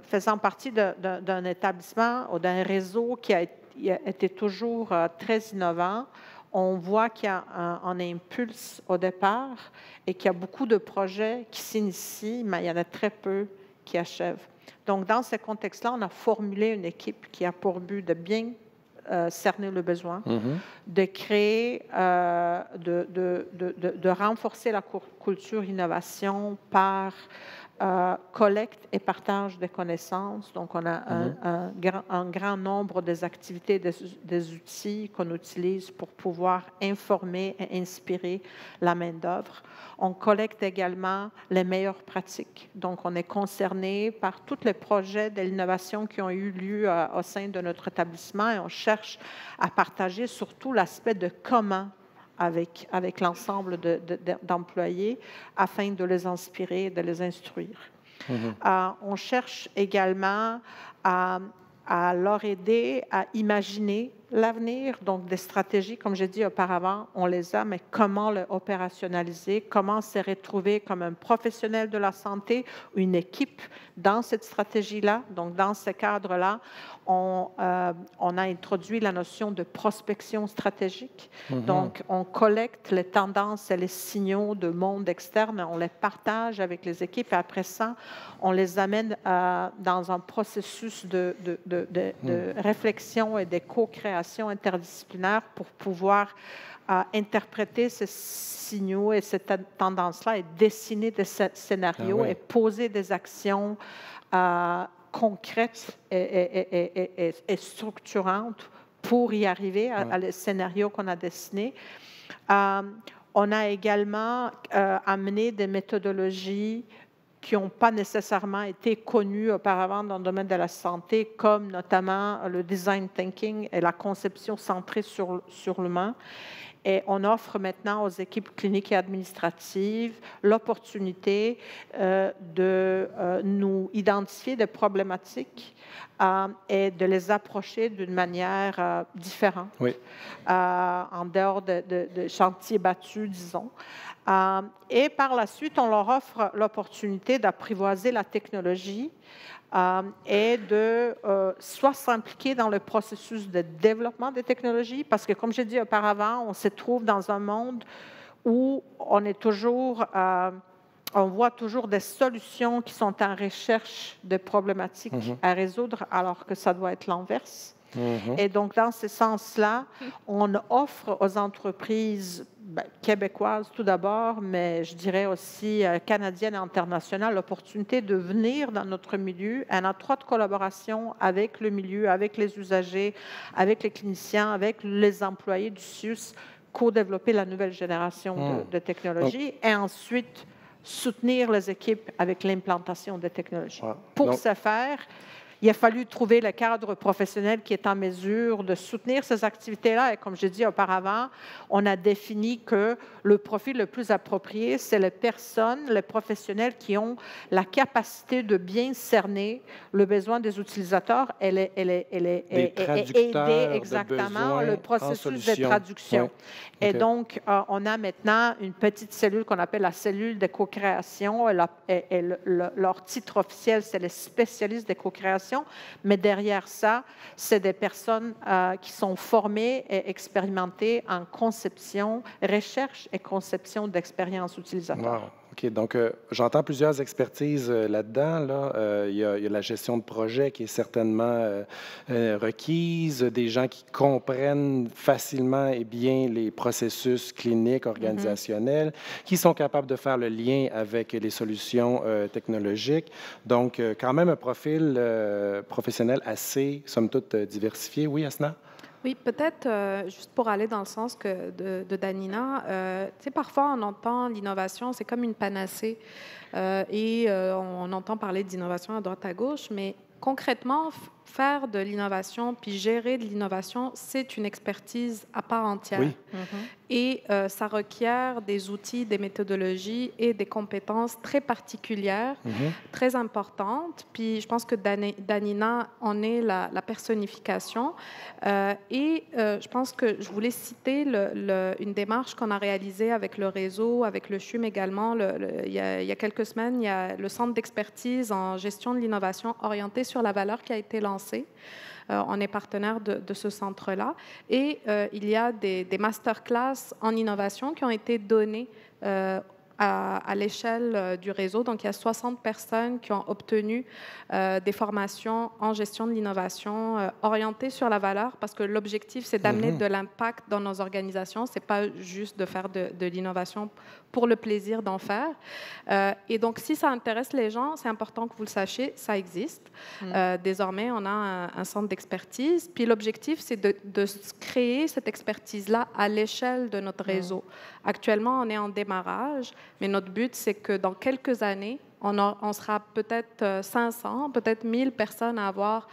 faisant partie d'un établissement ou d'un réseau qui a été toujours très innovant, on voit qu'il y a un impulse au départ et qu'il y a beaucoup de projets qui s'initient, mais il y en a très peu qui achèvent. Donc, dans ce contexte-là, on a formulé une équipe qui a pour but de bien cerner le besoin, de créer, de renforcer la culture innovation par collecte et partage de connaissances. Donc, on a un grand nombre des activités, des outils qu'on utilise pour pouvoir informer et inspirer la main-d'œuvre. On collecte également les meilleures pratiques. Donc, on est concerné par tous les projets de l'innovation qui ont eu lieu au sein de notre établissement et on cherche à partager surtout l'aspect de comment avec l'ensemble d'employés afin de les inspirer, de les instruire. On cherche également à leur aider à imaginer l'avenir. Donc, des stratégies, comme j'ai dit auparavant, on les a, mais comment les opérationnaliser, comment se retrouver comme un professionnel de la santé, une équipe dans cette stratégie-là. Donc, dans ce cadre-là, on a introduit la notion de prospection stratégique. Donc, on collecte les tendances et les signaux de monde externe, on les partage avec les équipes et après ça, on les amène dans un processus de réflexion et de co-création interdisciplinaire pour pouvoir interpréter ces signaux et ces tendances-là et dessiner des scénarios et poser des actions concrètes et structurantes pour y arriver à les scénarios qu'on a dessinés. On a également amené des méthodologies qui n'ont pas nécessairement été connues auparavant dans le domaine de la santé, comme notamment le design thinking et la conception centrée sur l'humain. Et on offre maintenant aux équipes cliniques et administratives l'opportunité de nous identifier des problématiques et de les approcher d'une manière différente, en dehors de chantiers battus, disons. Et par la suite, on leur offre l'opportunité d'apprivoiser la technologie et de soit s'impliquer dans le processus de développement des technologies, parce que, comme j'ai dit auparavant, on se trouve dans un monde où on est toujours, on voit toujours des solutions qui sont en recherche de problématiques à résoudre, alors que ça doit être l'inverse. Et donc, dans ce sens-là, on offre aux entreprises québécoises tout d'abord, mais je dirais aussi canadiennes et internationales, l'opportunité de venir dans notre milieu en étroite collaboration avec le milieu, avec les usagers, avec les cliniciens, avec les employés du CIUS, co-développer la nouvelle génération de technologies et ensuite soutenir les équipes avec l'implantation des technologies. Pour ce faire, il a fallu trouver le cadre professionnel qui est en mesure de soutenir ces activités-là. Et comme j'ai dit auparavant, on a défini que le profil le plus approprié, c'est les personnes, les professionnels qui ont la capacité de bien cerner le besoin des utilisateurs et aider exactement le processus de traduction. Et donc, on a maintenant une petite cellule qu'on appelle la cellule de co-création. Leur titre officiel, c'est les spécialistes de co-création. Mais derrière ça, c'est des personnes qui sont formées et expérimentées en conception, recherche et conception d'expériences utilisateurs. Wow. OK. Donc, j'entends plusieurs expertises là-dedans. Là. Il y a la gestion de projet qui est certainement requise, des gens qui comprennent facilement et bien les processus cliniques, organisationnels, qui sont capables de faire le lien avec les solutions technologiques. Donc, quand même un profil professionnel assez, somme toute, diversifié. Oui, Asna? Oui, peut-être juste pour aller dans le sens de Danina, tu sais, parfois on entend l'innovation, c'est comme une panacée et on entend parler d'innovation à droite à gauche, mais concrètement, faire de l'innovation puis gérer de l'innovation, c'est une expertise à part entière. Oui. Et ça requiert des outils, des méthodologies et des compétences très particulières, très importantes. Puis je pense que Danina en est la personnification. Et je pense que je voulais citer une démarche qu'on a réalisée avec le réseau, avec le CHUM également. Il y a quelques semaines, il y a le Centre d'expertise en gestion de l'innovation orienté sur la valeur qui a été lancé. On est partenaire de ce centre-là. Et il y a des masterclass en innovation qui ont été données à l'échelle du réseau. Donc, il y a 60 personnes qui ont obtenu des formations en gestion de l'innovation orientées sur la valeur, parce que l'objectif, c'est d'amener de l'impact dans nos organisations. Ce n'est pas juste de faire de l'innovation pour le plaisir d'en faire. Et donc, si ça intéresse les gens, c'est important que vous le sachiez, ça existe. Désormais, on a un centre d'expertise. Puis l'objectif, c'est de créer cette expertise-là à l'échelle de notre réseau. Actuellement, on est en démarrage, mais notre but, c'est que dans quelques années, on sera peut-être 500, peut-être 1000 personnes à avoir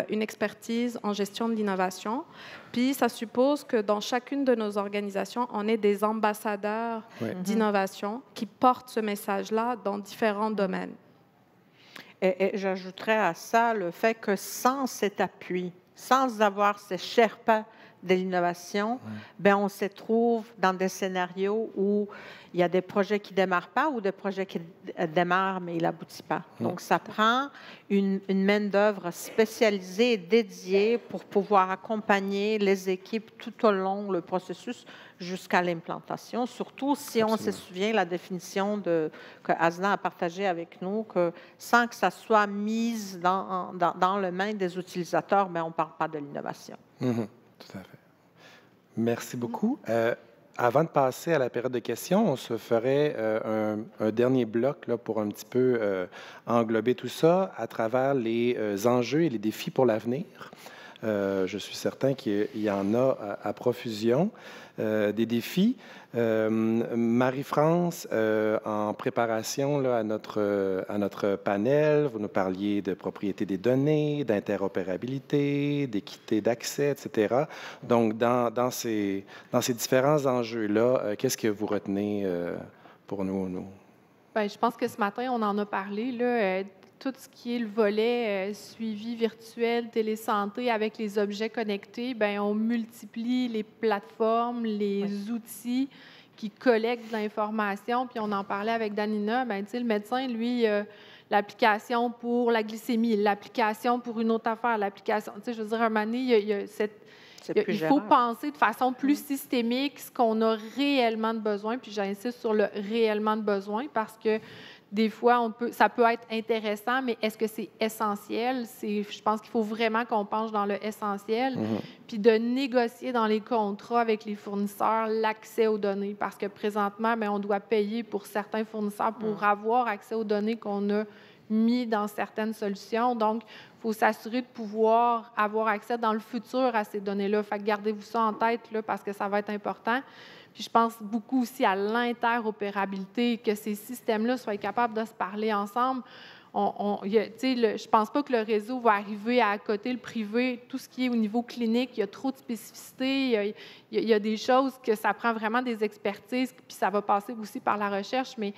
une expertise en gestion de l'innovation. Puis, ça suppose que dans chacune de nos organisations, on ait des ambassadeurs d'innovation qui portent ce message-là dans différents domaines. Et j'ajouterais à ça le fait que sans cet appui, sans avoir ces Sherpas de l'innovation, ben on se trouve dans des scénarios où il y a des projets qui ne démarrent pas ou des projets qui démarrent mais ils n'aboutissent pas. Donc, ça prend une main-d'œuvre spécialisée et dédiée pour pouvoir accompagner les équipes tout au long du processus jusqu'à l'implantation, surtout si on se souvient la définition que Asna a partagée avec nous, que sans que ça soit mis dans les mains des utilisateurs, ben on ne parle pas de l'innovation. Tout à fait. Merci beaucoup. Avant de passer à la période de questions, on se ferait un dernier bloc là, pour un petit peu englober tout ça à travers les enjeux et les défis pour l'avenir. Je suis certain qu'il y en a à profusion. Des défis. Marie-France, en préparation là, à notre panel, vous nous parliez de propriété des données, d'interopérabilité, d'équité d'accès, etc. Donc, dans ces différents enjeux-là, qu'est-ce que vous retenez pour nous? Bien, je pense que ce matin, on en a parlé, là, tout ce qui est le volet suivi virtuel, télésanté avec les objets connectés, bien, on multiplie les plateformes, les outils qui collectent de l'information. Puis on en parlait avec Danina, bien, tu sais, le médecin, lui, l'application pour la glycémie, l'application pour une autre affaire, l'application, tu sais, je veux dire, à un moment donné, il faut penser de façon plus systémique ce qu'on a réellement de besoin. Puis j'insiste sur le réellement de besoin parce que des fois, ça peut être intéressant, mais est-ce que c'est essentiel? Je pense qu'il faut vraiment qu'on penche dans le essentiel, puis de négocier dans les contrats avec les fournisseurs l'accès aux données, parce que présentement, bien, on doit payer pour certains fournisseurs pour avoir accès aux données qu'on a mis dans certaines solutions. Donc, il faut s'assurer de pouvoir avoir accès dans le futur à ces données-là. Fait que gardez-vous ça en tête là, parce que ça va être important. Puis je pense beaucoup aussi à l'interopérabilité, que ces systèmes-là soient capables de se parler ensemble. Je ne pense pas que le réseau va arriver à côté le privé. Tout ce qui est au niveau clinique, il y a trop de spécificités. Il y a des choses que ça prend vraiment des expertises, puis ça va passer aussi par la recherche. Mais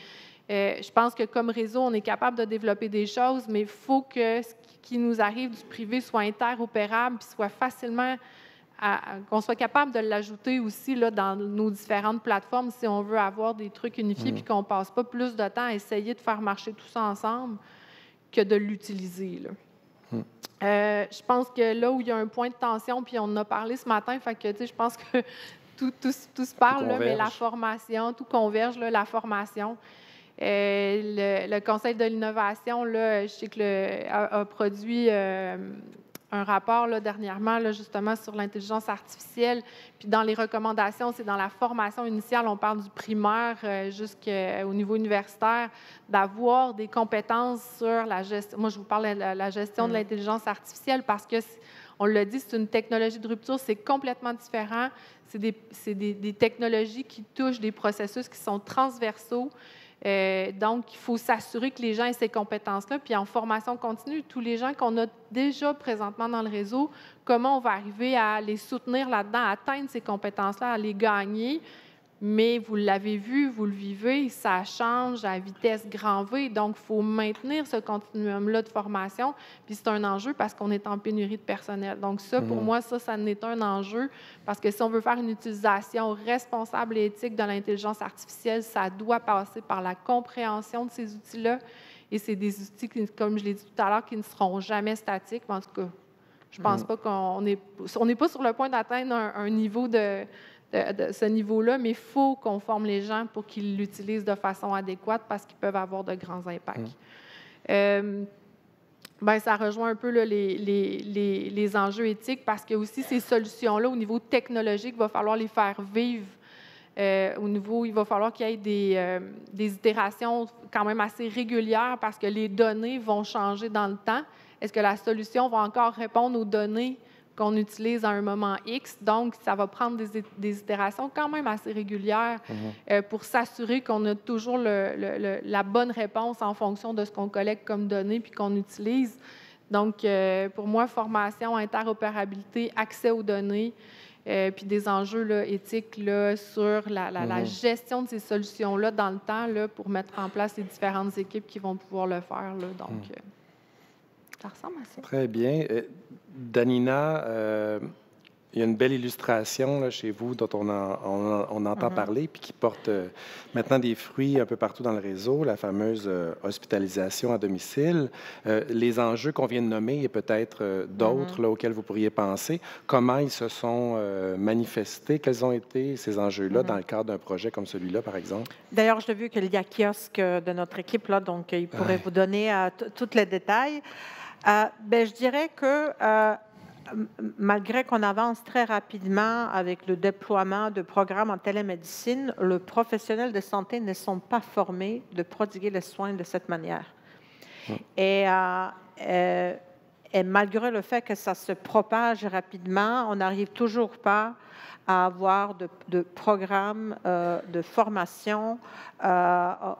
je pense que comme réseau, on est capable de développer des choses, mais il faut que ce qui nous arrive du privé soit interopérable puis soit facilement... qu'on soit capable de l'ajouter aussi là, dans nos différentes plateformes si on veut avoir des trucs unifiés puis qu'on ne passe pas plus de temps à essayer de faire marcher tout ça ensemble que de l'utiliser. Je pense que là où il y a un point de tension, puis on en a parlé ce matin, fait que, je pense que tout se parle, là, mais la formation, tout converge, là, la formation. Le Conseil de l'innovation, là, je sais que a produit... un rapport là, dernièrement, là, justement, sur l'intelligence artificielle. Puis dans les recommandations, c'est dans la formation initiale, on parle du primaire jusqu'au niveau universitaire, d'avoir des compétences sur la gestion. Moi, je vous parle de la gestion de l'intelligence artificielle parce que, on l'a dit, c'est une technologie de rupture, c'est complètement différent. C'est des technologies qui touchent des processus qui sont transversaux. Donc, il faut s'assurer que les gens aient ces compétences-là. Puis en formation continue, tous les gens qu'on a déjà présentement dans le réseau, comment on va arriver à les soutenir là-dedans, à atteindre ces compétences-là, à les gagner. Mais vous l'avez vu, vous le vivez, ça change à vitesse grand V. Donc, il faut maintenir ce continuum-là de formation. Puis c'est un enjeu parce qu'on est en pénurie de personnel. Donc ça, pour moi, ça en est un enjeu parce que si on veut faire une utilisation responsable et éthique de l'intelligence artificielle, ça doit passer par la compréhension de ces outils-là. Et c'est des outils, comme je l'ai dit tout à l'heure, qui ne seront jamais statiques. En tout cas, je ne pense pas qu'on n'est pas sur le point d'atteindre un niveau de ce niveau-là, mais il faut qu'on forme les gens pour qu'ils l'utilisent de façon adéquate parce qu'ils peuvent avoir de grands impacts. Ça rejoint un peu là, les enjeux éthiques parce que aussi ces solutions-là, au niveau technologique, il va falloir les faire vivre. Au niveau, il va falloir qu'il y ait des itérations quand même assez régulières parce que les données vont changer dans le temps. Est-ce que la solution va encore répondre aux données qu'on utilise à un moment X? Donc, ça va prendre des itérations quand même assez régulières pour s'assurer qu'on a toujours la bonne réponse en fonction de ce qu'on collecte comme données puis qu'on utilise. Donc, pour moi, formation, interopérabilité, accès aux données, puis des enjeux là, éthiques là, sur la gestion de ces solutions-là dans le temps là, pour mettre en place les différentes équipes qui vont pouvoir le faire. Là, donc, Ça ressemble à ça. Très bien. Danina, il y a une belle illustration là, chez vous dont on entend parler, puis qui porte maintenant des fruits un peu partout dans le réseau, la fameuse hospitalisation à domicile. Les enjeux qu'on vient de nommer et peut-être d'autres là, auxquels vous pourriez penser, comment ils se sont manifestés? Quels ont été ces enjeux-là dans le cadre d'un projet comme celui-là, par exemple? D'ailleurs, j'ai vu qu'il y a kiosque de notre équipe, là, donc il pourrait vous donner tous les détails. Je dirais que malgré qu'on avance très rapidement avec le déploiement de programmes en télémédecine, les professionnels de santé ne sont pas formés de prodiguer les soins de cette manière. Et malgré le fait que ça se propage rapidement, on n'arrive toujours pas à avoir de programmes de formation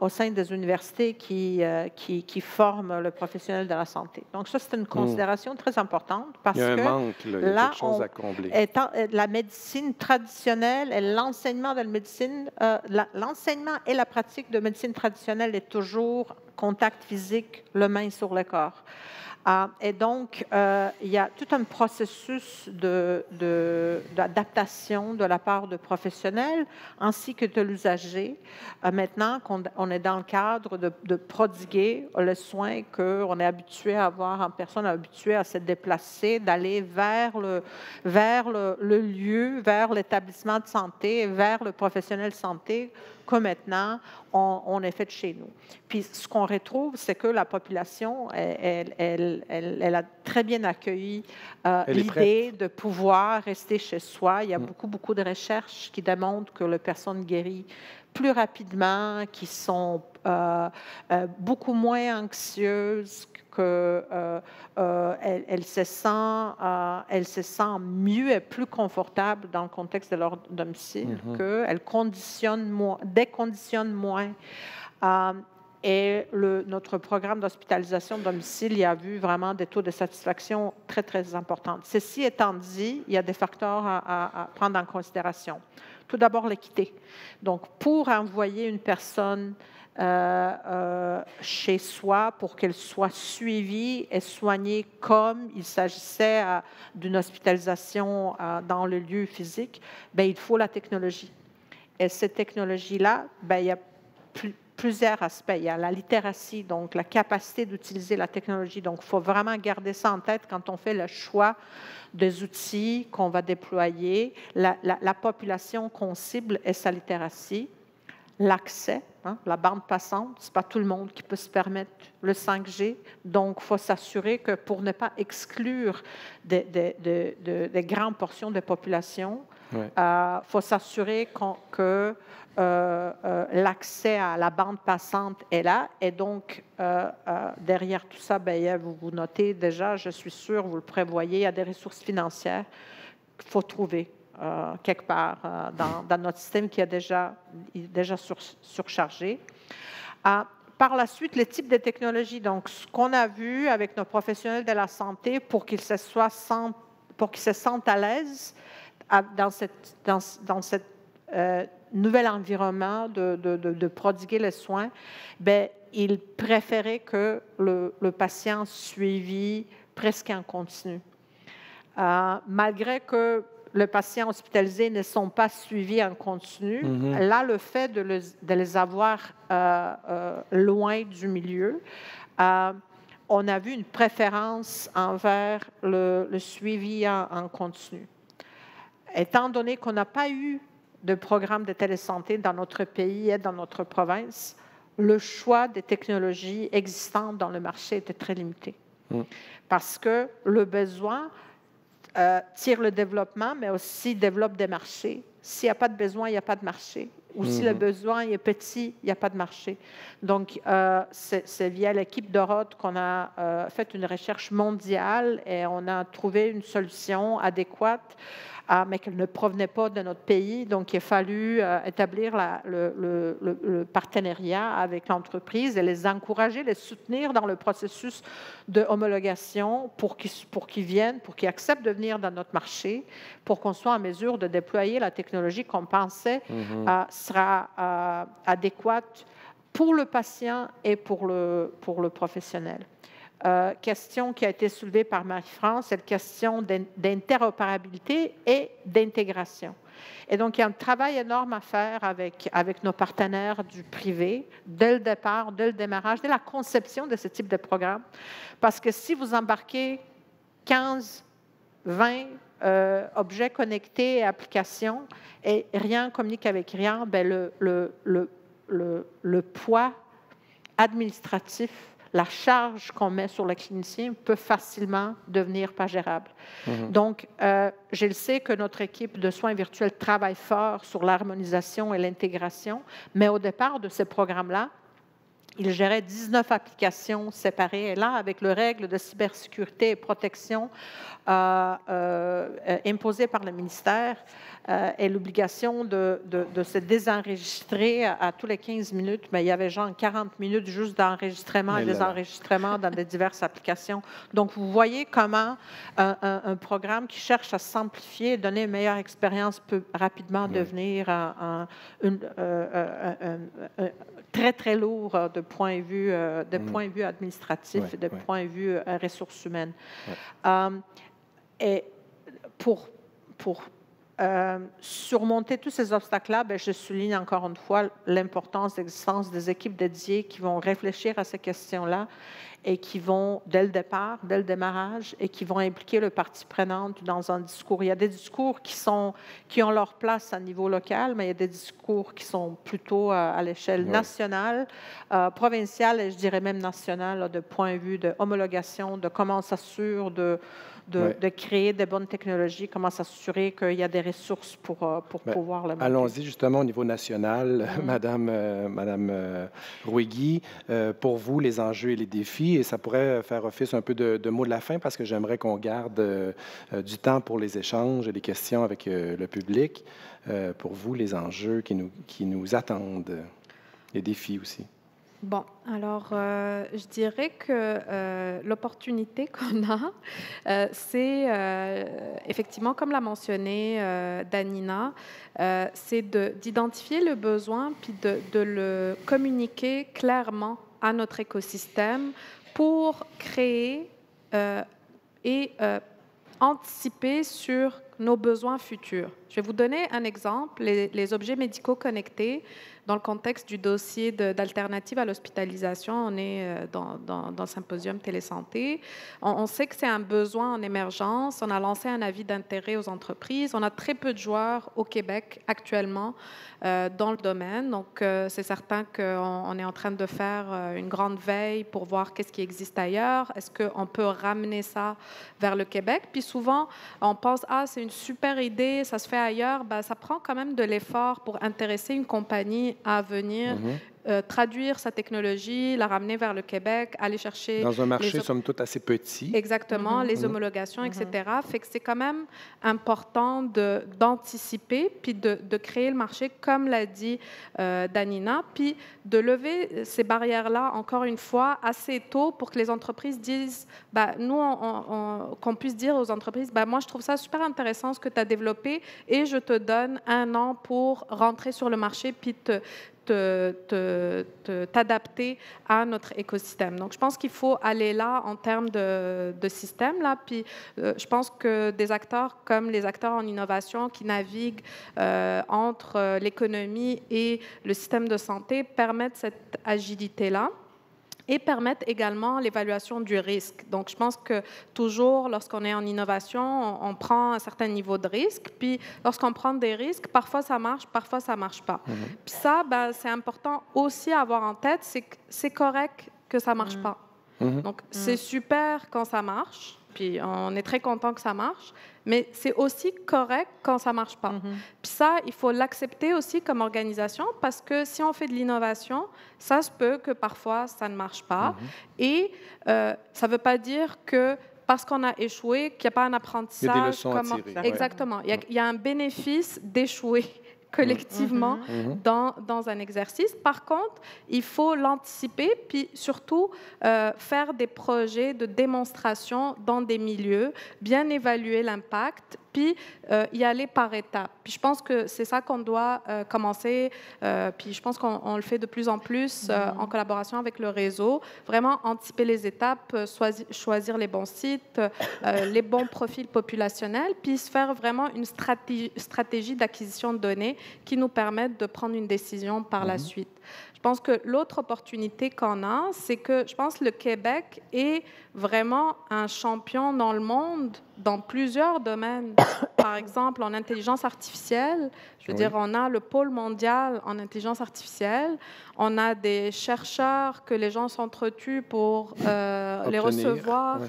au sein des universités qui forment le professionnel de la santé. Donc ça, c'est une considération très importante parce que il y a un manque, là, il y a quelque chose à combler. La médecine traditionnelle et l'enseignement de la médecine, l'enseignement et la pratique de médecine traditionnelle est toujours contact physique, le main sur le corps. Et donc, il y a tout un processus d'adaptation de la part de professionnels ainsi que de l'usager. Maintenant qu'on est dans le cadre de prodiguer le soin qu'on est habitué à avoir en personne, habitué à se déplacer, d'aller vers le lieu, vers l'établissement de santé, vers le professionnel de santé, que maintenant, on est fait chez nous. Puis, ce qu'on retrouve, c'est que la population, elle a très bien accueilli l'idée de pouvoir rester chez soi. Il y a beaucoup de recherches qui démontrent que les personnes guéries plus rapidement, qui sont beaucoup moins anxieuses, qu'elles se sentent mieux et plus confortables dans le contexte de leur domicile, qu'elles déconditionnent moins. Et notre programme d'hospitalisation de domicile y a vu vraiment des taux de satisfaction très, très importants. Ceci étant dit, il y a des facteurs à prendre en considération. Tout d'abord, l'équité. Donc, pour envoyer une personne chez soi pour qu'elle soit suivie et soignée comme il s'agissait d'une hospitalisation dans le lieu physique, il faut la technologie. Et cette technologie-là, il y a plusieurs aspects. Il y a la littératie, donc la capacité d'utiliser la technologie. Donc, il faut vraiment garder ça en tête quand on fait le choix des outils qu'on va déployer, la population qu'on cible et sa littératie. L'accès, la bande passante, ce n'est pas tout le monde qui peut se permettre le 5G. Donc, il faut s'assurer que pour ne pas exclure des grandes portions de population, faut s'assurer que l'accès à la bande passante est là. Et donc, derrière tout ça, vous notez déjà, je suis sûre, vous le prévoyez, il y a des ressources financières qu'il faut trouver quelque part dans notre système qui est déjà surchargé. Par la suite, les types de technologies. Donc, ce qu'on a vu avec nos professionnels de la santé pour qu'ils se sentent à l'aise dans cet nouvel environnement de prodiguer les soins, ils préféraient que le patient suivi presque en continu. Malgré que les patients hospitalisés ne sont pas suivis en continu, là, le fait de les avoir loin du milieu, on a vu une préférence envers le suivi en continu. Étant donné qu'on n'a pas eu de programme de télésanté dans notre pays et dans notre province, le choix des technologies existantes dans le marché était très limité. Parce que le besoin tire le développement, mais aussi développe des marchés. S'il n'y a pas de besoin, il n'y a pas de marché. Ou si le besoin est petit, il n'y a pas de marché. Donc, c'est via l'équipe d'Orod qu'on a fait une recherche mondiale et on a trouvé une solution adéquate, mais qu'elle ne provenait pas de notre pays. Donc, il a fallu établir le partenariat avec l'entreprise et les encourager, les soutenir dans le processus de homologation pour qu'ils viennent, pour qu'ils acceptent de venir dans notre marché, pour qu'on soit en mesure de déployer la technologie qu'on pensait sera adéquate pour le patient et pour le professionnel. question qui a été soulevée par Marie-France, c'est la question d'interopérabilité et d'intégration. Et donc, il y a un travail énorme à faire avec nos partenaires du privé, dès le départ, dès le démarrage, dès la conception de ce type de programme. Parce que si vous embarquez 15, 20 objets connectés et applications, et rien communique avec rien, bien le poids administratif, la charge qu'on met sur le clinicien peut facilement devenir pas gérable. Donc, je le sais que notre équipe de soins virtuels travaille fort sur l'harmonisation et l'intégration, mais au départ de ce programme-là, il gérait 19 applications séparées. Et là, avec les règles de cybersécurité et protection imposées par le ministère et l'obligation de se désenregistrer à tous les 15 minutes, mais il y avait genre 40 minutes juste d'enregistrement et désenregistrement dans des diverses applications. Donc, vous voyez comment un programme qui cherche à simplifier et donner une meilleure expérience peut rapidement devenir très, très lourd de point de vue administratif et de point de vue ressources humaines. Et pour surmonter tous ces obstacles-là, je souligne encore une fois l'importance de l'existence des équipes dédiées qui vont réfléchir à ces questions-là et qui vont, dès le départ, dès le démarrage, et qui vont impliquer le partie prenante dans un discours. Il y a des discours qui ont leur place à niveau local, mais il y a des discours qui sont plutôt à l'échelle nationale, provinciale et je dirais même nationale, là, de point de vue de homologation, de comment on s'assure de créer des bonnes technologies, comment s'assurer qu'il y a des ressources pour pouvoir le monter. Allons-y justement au niveau national, Madame Rouégui. Pour vous, les enjeux et les défis, et ça pourrait faire office un peu de mot de la fin parce que j'aimerais qu'on garde du temps pour les échanges et les questions avec le public. Pour vous, les enjeux qui nous attendent, les défis aussi. Bon, alors je dirais que l'opportunité qu'on a, c'est effectivement, comme l'a mentionné Danina, c'est d'identifier le besoin puis de le communiquer clairement à notre écosystème pour créer et anticiper sur nos besoins futurs. Je vais vous donner un exemple, les objets médicaux connectés. Dans le contexte du dossier d'alternative à l'hospitalisation, on est dans le symposium télésanté. On sait que c'est un besoin en émergence. On a lancé un avis d'intérêt aux entreprises. On a très peu de joueurs au Québec actuellement dans le domaine. Donc, c'est certain qu'on est en train de faire une grande veille pour voir qu'est-ce qui existe ailleurs. Est-ce qu'on peut ramener ça vers le Québec? Puis souvent, on pense, c'est une super idée, ça se fait ailleurs. Ben, ça prend quand même de l'effort pour intéresser une compagnie à venir traduire sa technologie, la ramener vers le Québec, aller chercher... Dans un marché, somme toute, assez petit. Exactement, les homologations, etc. Fait que c'est quand même important d'anticiper puis de créer le marché, comme l'a dit Danina, puis de lever ces barrières-là, encore une fois, assez tôt pour que les entreprises disent... qu'on puisse dire aux entreprises, moi, je trouve ça super intéressant ce que tu as développé et je te donne 1 an pour rentrer sur le marché puis t'adapter à notre écosystème. Donc, je pense qu'il faut aller là en termes de système. Là. Puis, je pense que des acteurs comme les acteurs en innovation qui naviguent entre l'économie et le système de santé permettent cette agilité-là et permettent également l'évaluation du risque. Donc, je pense que toujours, lorsqu'on est en innovation, on prend un certain niveau de risque. Puis, lorsqu'on prend des risques, parfois ça marche, parfois ça ne marche pas. Puis ça, c'est important aussi à avoir en tête, c'est que c'est correct que ça ne marche pas. Donc, c'est super quand ça marche. Puis, on est très content que ça marche, mais c'est aussi correct quand ça ne marche pas. Puis ça, il faut l'accepter aussi comme organisation parce que si on fait de l'innovation, ça se peut que parfois, ça ne marche pas. Et ça ne veut pas dire que parce qu'on a échoué, qu'il n'y a pas un apprentissage. Il y a des leçons à tirer. Exactement. Il y a un bénéfice d'échouer collectivement dans un exercice. Par contre, il faut l'anticiper, puis surtout faire des projets de démonstration dans des milieux, bien évaluer l'impact, puis y aller par étapes. Puis je pense que c'est ça qu'on doit commencer, puis je pense qu'on le fait de plus en plus en collaboration avec le réseau, vraiment anticiper les étapes, choisir les bons sites, les bons profils populationnels, puis se faire vraiment une stratégie d'acquisition de données qui nous permettent de prendre une décision par la suite. Je pense que l'autre opportunité qu'on a, c'est que je pense que le Québec est vraiment un champion dans le monde dans plusieurs domaines. Par exemple, en intelligence artificielle, je veux dire, on a le pôle mondial en intelligence artificielle, on a des chercheurs que les gens s'entretuent pour les recevoir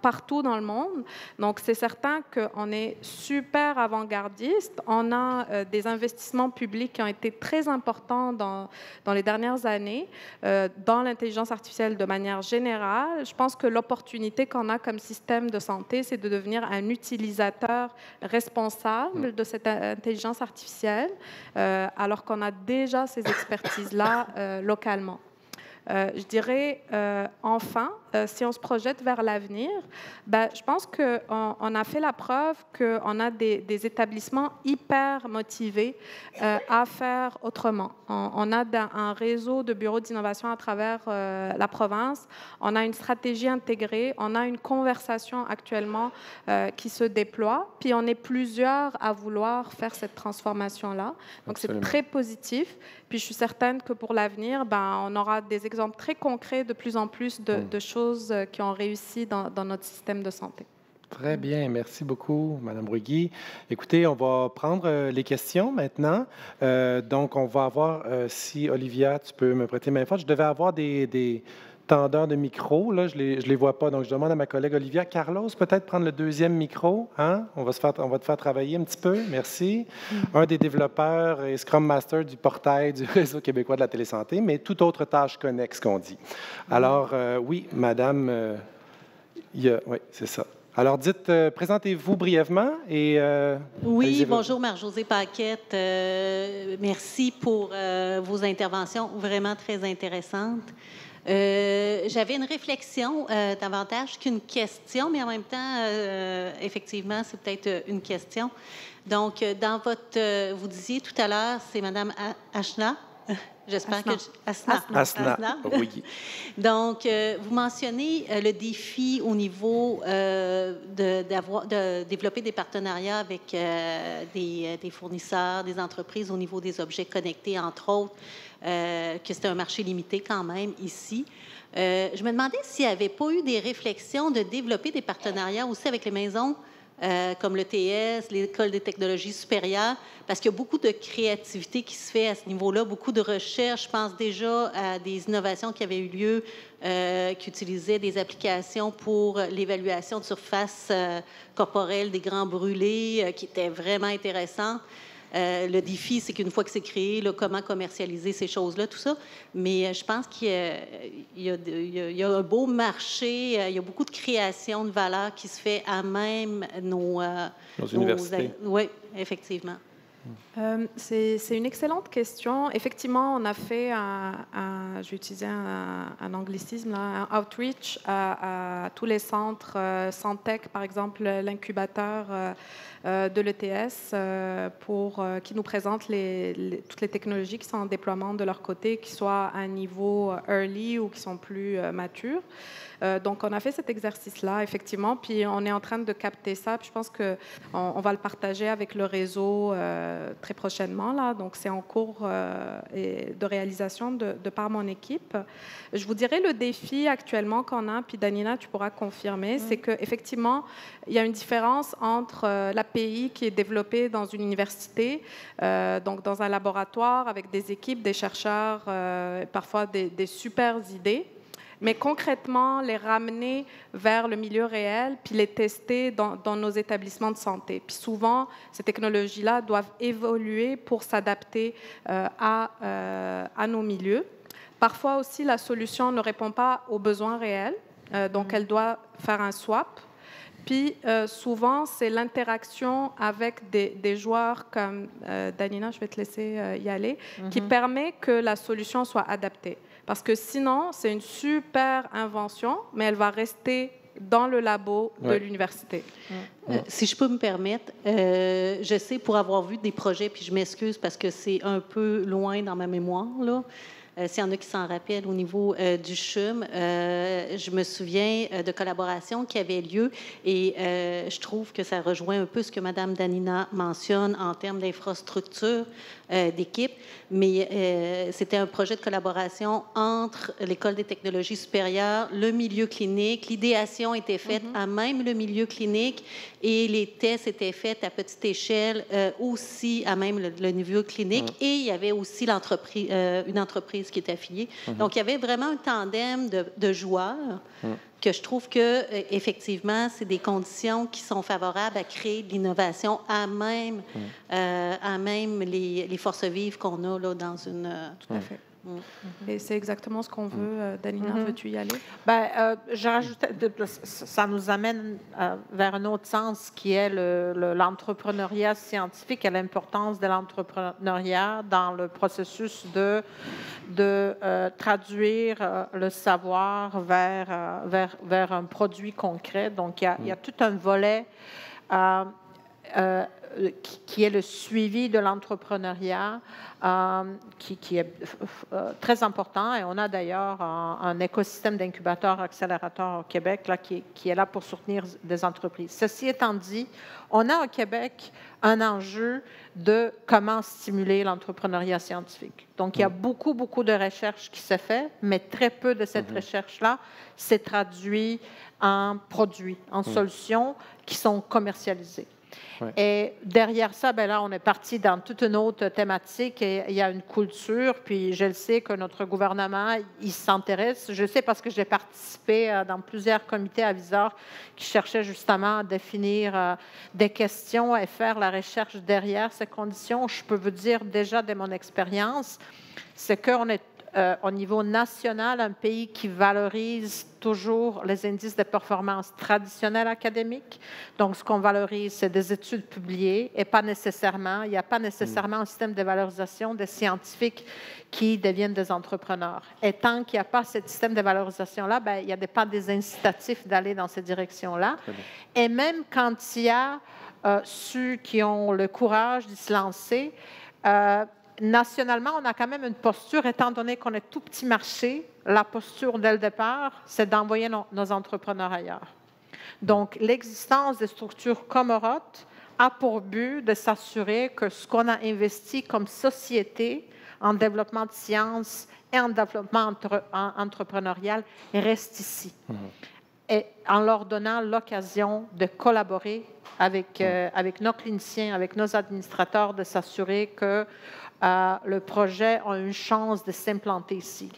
partout dans le monde. Donc, c'est certain qu'on est super avant-gardiste. On a des investissements publics qui ont été très importants dans les dernières années, dans l'intelligence artificielle de manière générale. Je pense que l'opportunité qu'on a comme système de santé, c'est de devenir un utilisateur responsable de cette intelligence artificielle, alors qu'on a déjà ces expertises-là localement. Je dirais, enfin, si on se projette vers l'avenir, je pense qu'on a fait la preuve qu'on a des établissements hyper motivés à faire autrement. On a un réseau de bureaux d'innovation à travers la province. On a une stratégie intégrée. On a une conversation actuellement qui se déploie. Puis on est plusieurs à vouloir faire cette transformation-là. Donc c'est très positif. Puis je suis certaine que pour l'avenir, on aura des exemples très concrets de plus en plus de choses qui ont réussi dans notre système de santé. Très bien. Merci beaucoup, Mme Brugui. Écoutez, on va prendre les questions maintenant. Donc, on va avoir, si Olivia, tu peux me prêter main forte, je devais avoir des tendeurs de micro. Là, je les vois pas. Donc, je demande à ma collègue Olivia. Carlos, peut-être prendre le deuxième micro. Hein? On va te faire travailler un petit peu. Merci. Un des développeurs et Scrum Master du portail du Réseau québécois de la télésanté, mais toute autre tâche connexe qu'on dit. Alors, oui, madame, oui, c'est ça. Alors, dites, présentez-vous brièvement et... oui, bonjour Marie-Josée Paquette. Merci pour vos interventions vraiment très intéressantes. J'avais une réflexion davantage qu'une question, mais en même temps, effectivement, c'est peut-être une question. Donc, dans votre... vous disiez tout à l'heure, c'est Mme Ashna. J'espère que... Asna, oui. Donc, vous mentionnez le défi au niveau de développer des partenariats avec des fournisseurs, des entreprises au niveau des objets connectés, entre autres, que c'était un marché limité quand même ici. Je me demandais s'il n'y avait pas eu des réflexions de développer des partenariats aussi avec les maisons comme l'ETS, l'École des technologies supérieures, parce qu'il y a beaucoup de créativité qui se fait à ce niveau-là, beaucoup de recherches. Je pense déjà à des innovations qui avaient eu lieu, qui utilisaient des applications pour l'évaluation de surface corporelle des grands brûlés, qui étaient vraiment intéressantes. Le défi, c'est qu'une fois que c'est créé, là, comment commercialiser ces choses-là, tout ça. Mais je pense qu'il y a un beau marché, il y a beaucoup de création de valeur qui se fait à même nos universités. Oui, effectivement. C'est une excellente question. Effectivement, on a fait je vais utiliser un anglicisme, là, un outreach à tous les centres Santec, par exemple, l'incubateur de l'ETS, qui nous présente toutes les technologies qui sont en déploiement de leur côté, qui soient à un niveau early ou qui sont plus matures. Donc, on a fait cet exercice-là, effectivement, puis on est en train de capter ça. Puis je pense qu'on va le partager avec le réseau très prochainement, là. Donc, c'est en cours de réalisation de par mon équipe. Je vous dirais le défi actuellement qu'on a, puis Danina, tu pourras confirmer, c'est qu'effectivement, il y a une différence entre l'API qui est développée dans une université, donc dans un laboratoire avec des équipes, des chercheurs, parfois des super idées, mais concrètement, les ramener vers le milieu réel, puis les tester dans nos établissements de santé. Puis souvent, ces technologies-là doivent évoluer pour s'adapter à nos milieux. Parfois aussi, la solution ne répond pas aux besoins réels, donc elle doit faire un swap. Puis souvent, c'est l'interaction avec des joueurs comme Danina, je vais te laisser y aller, qui permet que la solution soit adaptée. Parce que sinon, c'est une super invention, mais elle va rester dans le labo de l'université. Si je peux me permettre, je sais pour avoir vu des projets, puis je m'excuse parce que c'est un peu loin dans ma mémoire, là. S'il y en a qui s'en rappellent au niveau du CHUM, je me souviens de collaborations qui avaient lieu et je trouve que ça rejoint un peu ce que Mme Danina mentionne en termes d'infrastructure d'équipe, mais c'était un projet de collaboration entre l'École des technologies supérieures, le milieu clinique. L'idéation était faite à même le milieu clinique et les tests étaient faits à petite échelle aussi à même le niveau clinique. Et il y avait aussi l'entreprise, une entreprise qui était affiliée. Donc, il y avait vraiment un tandem de joueurs que je trouve que effectivement, c'est des conditions qui sont favorables à créer de l'innovation à même les forces vives qu'on a là, dans une... Tout à fait. Et c'est exactement ce qu'on veut. Danina, veux-tu y aller? Je rajoutais, ça nous amène vers un autre sens qui est l'entrepreneuriat scientifique et l'importance de l'entrepreneuriat dans le processus de traduire le savoir vers un produit concret. Donc, il y a tout un volet qui est le suivi de l'entrepreneuriat, qui est très important. Et on a d'ailleurs un écosystème d'incubateurs, accélérateurs au Québec là, qui est là pour soutenir des entreprises. Ceci étant dit, on a au Québec un enjeu de comment stimuler l'entrepreneuriat scientifique. Donc, il y a beaucoup, beaucoup de recherche qui se fait, mais très peu de cette recherche-là s'est traduit en produits, en solutions qui sont commercialisées. Et derrière ça, là, on est parti dans toute une autre thématique et il y a une culture, puis je le sais que notre gouvernement, il s'intéresse. Je le sais parce que j'ai participé dans plusieurs comités aviseurs qui cherchaient justement à définir des questions et faire la recherche derrière ces conditions. Je peux vous dire déjà de mon expérience, c'est qu'on est au niveau national, un pays qui valorise toujours les indices de performance traditionnels académiques. Donc, ce qu'on valorise, c'est des études publiées et pas nécessairement, il n'y a pas nécessairement un système de valorisation des scientifiques qui deviennent des entrepreneurs. Et tant qu'il n'y a pas ce système de valorisation-là, il n'y a pas des incitatifs d'aller dans cette direction-là. Et même quand il y a ceux qui ont le courage de se lancer, nationalement, on a quand même une posture, étant donné qu'on est tout petit marché, la posture dès le départ, c'est d'envoyer nos entrepreneurs ailleurs. Donc, l'existence de structures comme Oroth a pour but de s'assurer que ce qu'on a investi comme société en développement de sciences et en développement entrepreneurial reste ici. Et en leur donnant l'occasion de collaborer avec nos cliniciens, avec nos administrateurs, de s'assurer que le projet a une chance de s'implanter ici.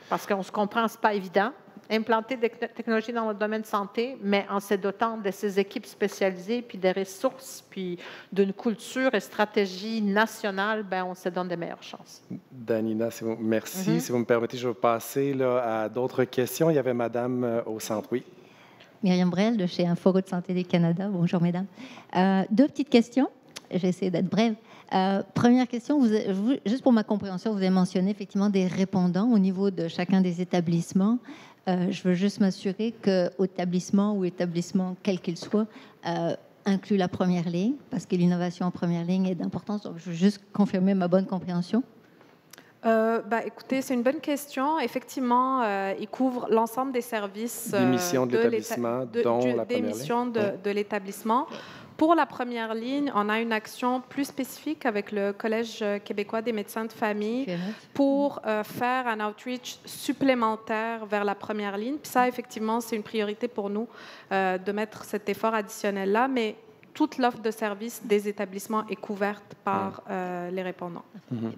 Parce qu'on se comprend, ce n'est pas évident, implanter des technologies dans le domaine de santé, mais en se dotant de ces équipes spécialisées, puis des ressources, puis d'une culture et stratégie nationale, on se donne de meilleures chances. Danina, merci. Si vous me permettez, je vais passer là, à d'autres questions. Il y avait Madame au centre, oui. Myriam Brel de chez InfoRoute Santé du Canada. Bonjour, mesdames. Deux petites questions. J'ai essayé d'être brève. Première question, juste pour ma compréhension, vous avez mentionné effectivement des répondants au niveau de chacun des établissements. Je veux juste m'assurer qu'au établissement ou établissement, quel qu'il soit, inclut la première ligne, parce que l'innovation en première ligne est d'importance. Donc, je veux juste confirmer ma bonne compréhension. Écoutez, c'est une bonne question. Effectivement, il couvre l'ensemble des services des missions de l'établissement, dont la première ligne. De l'établissement. Pour la première ligne, on a une action plus spécifique avec le Collège québécois des médecins de famille pour faire un outreach supplémentaire vers la première ligne. Puis ça, effectivement, c'est une priorité pour nous de mettre cet effort additionnel-là, mais toute l'offre de services des établissements est couverte par les répondants.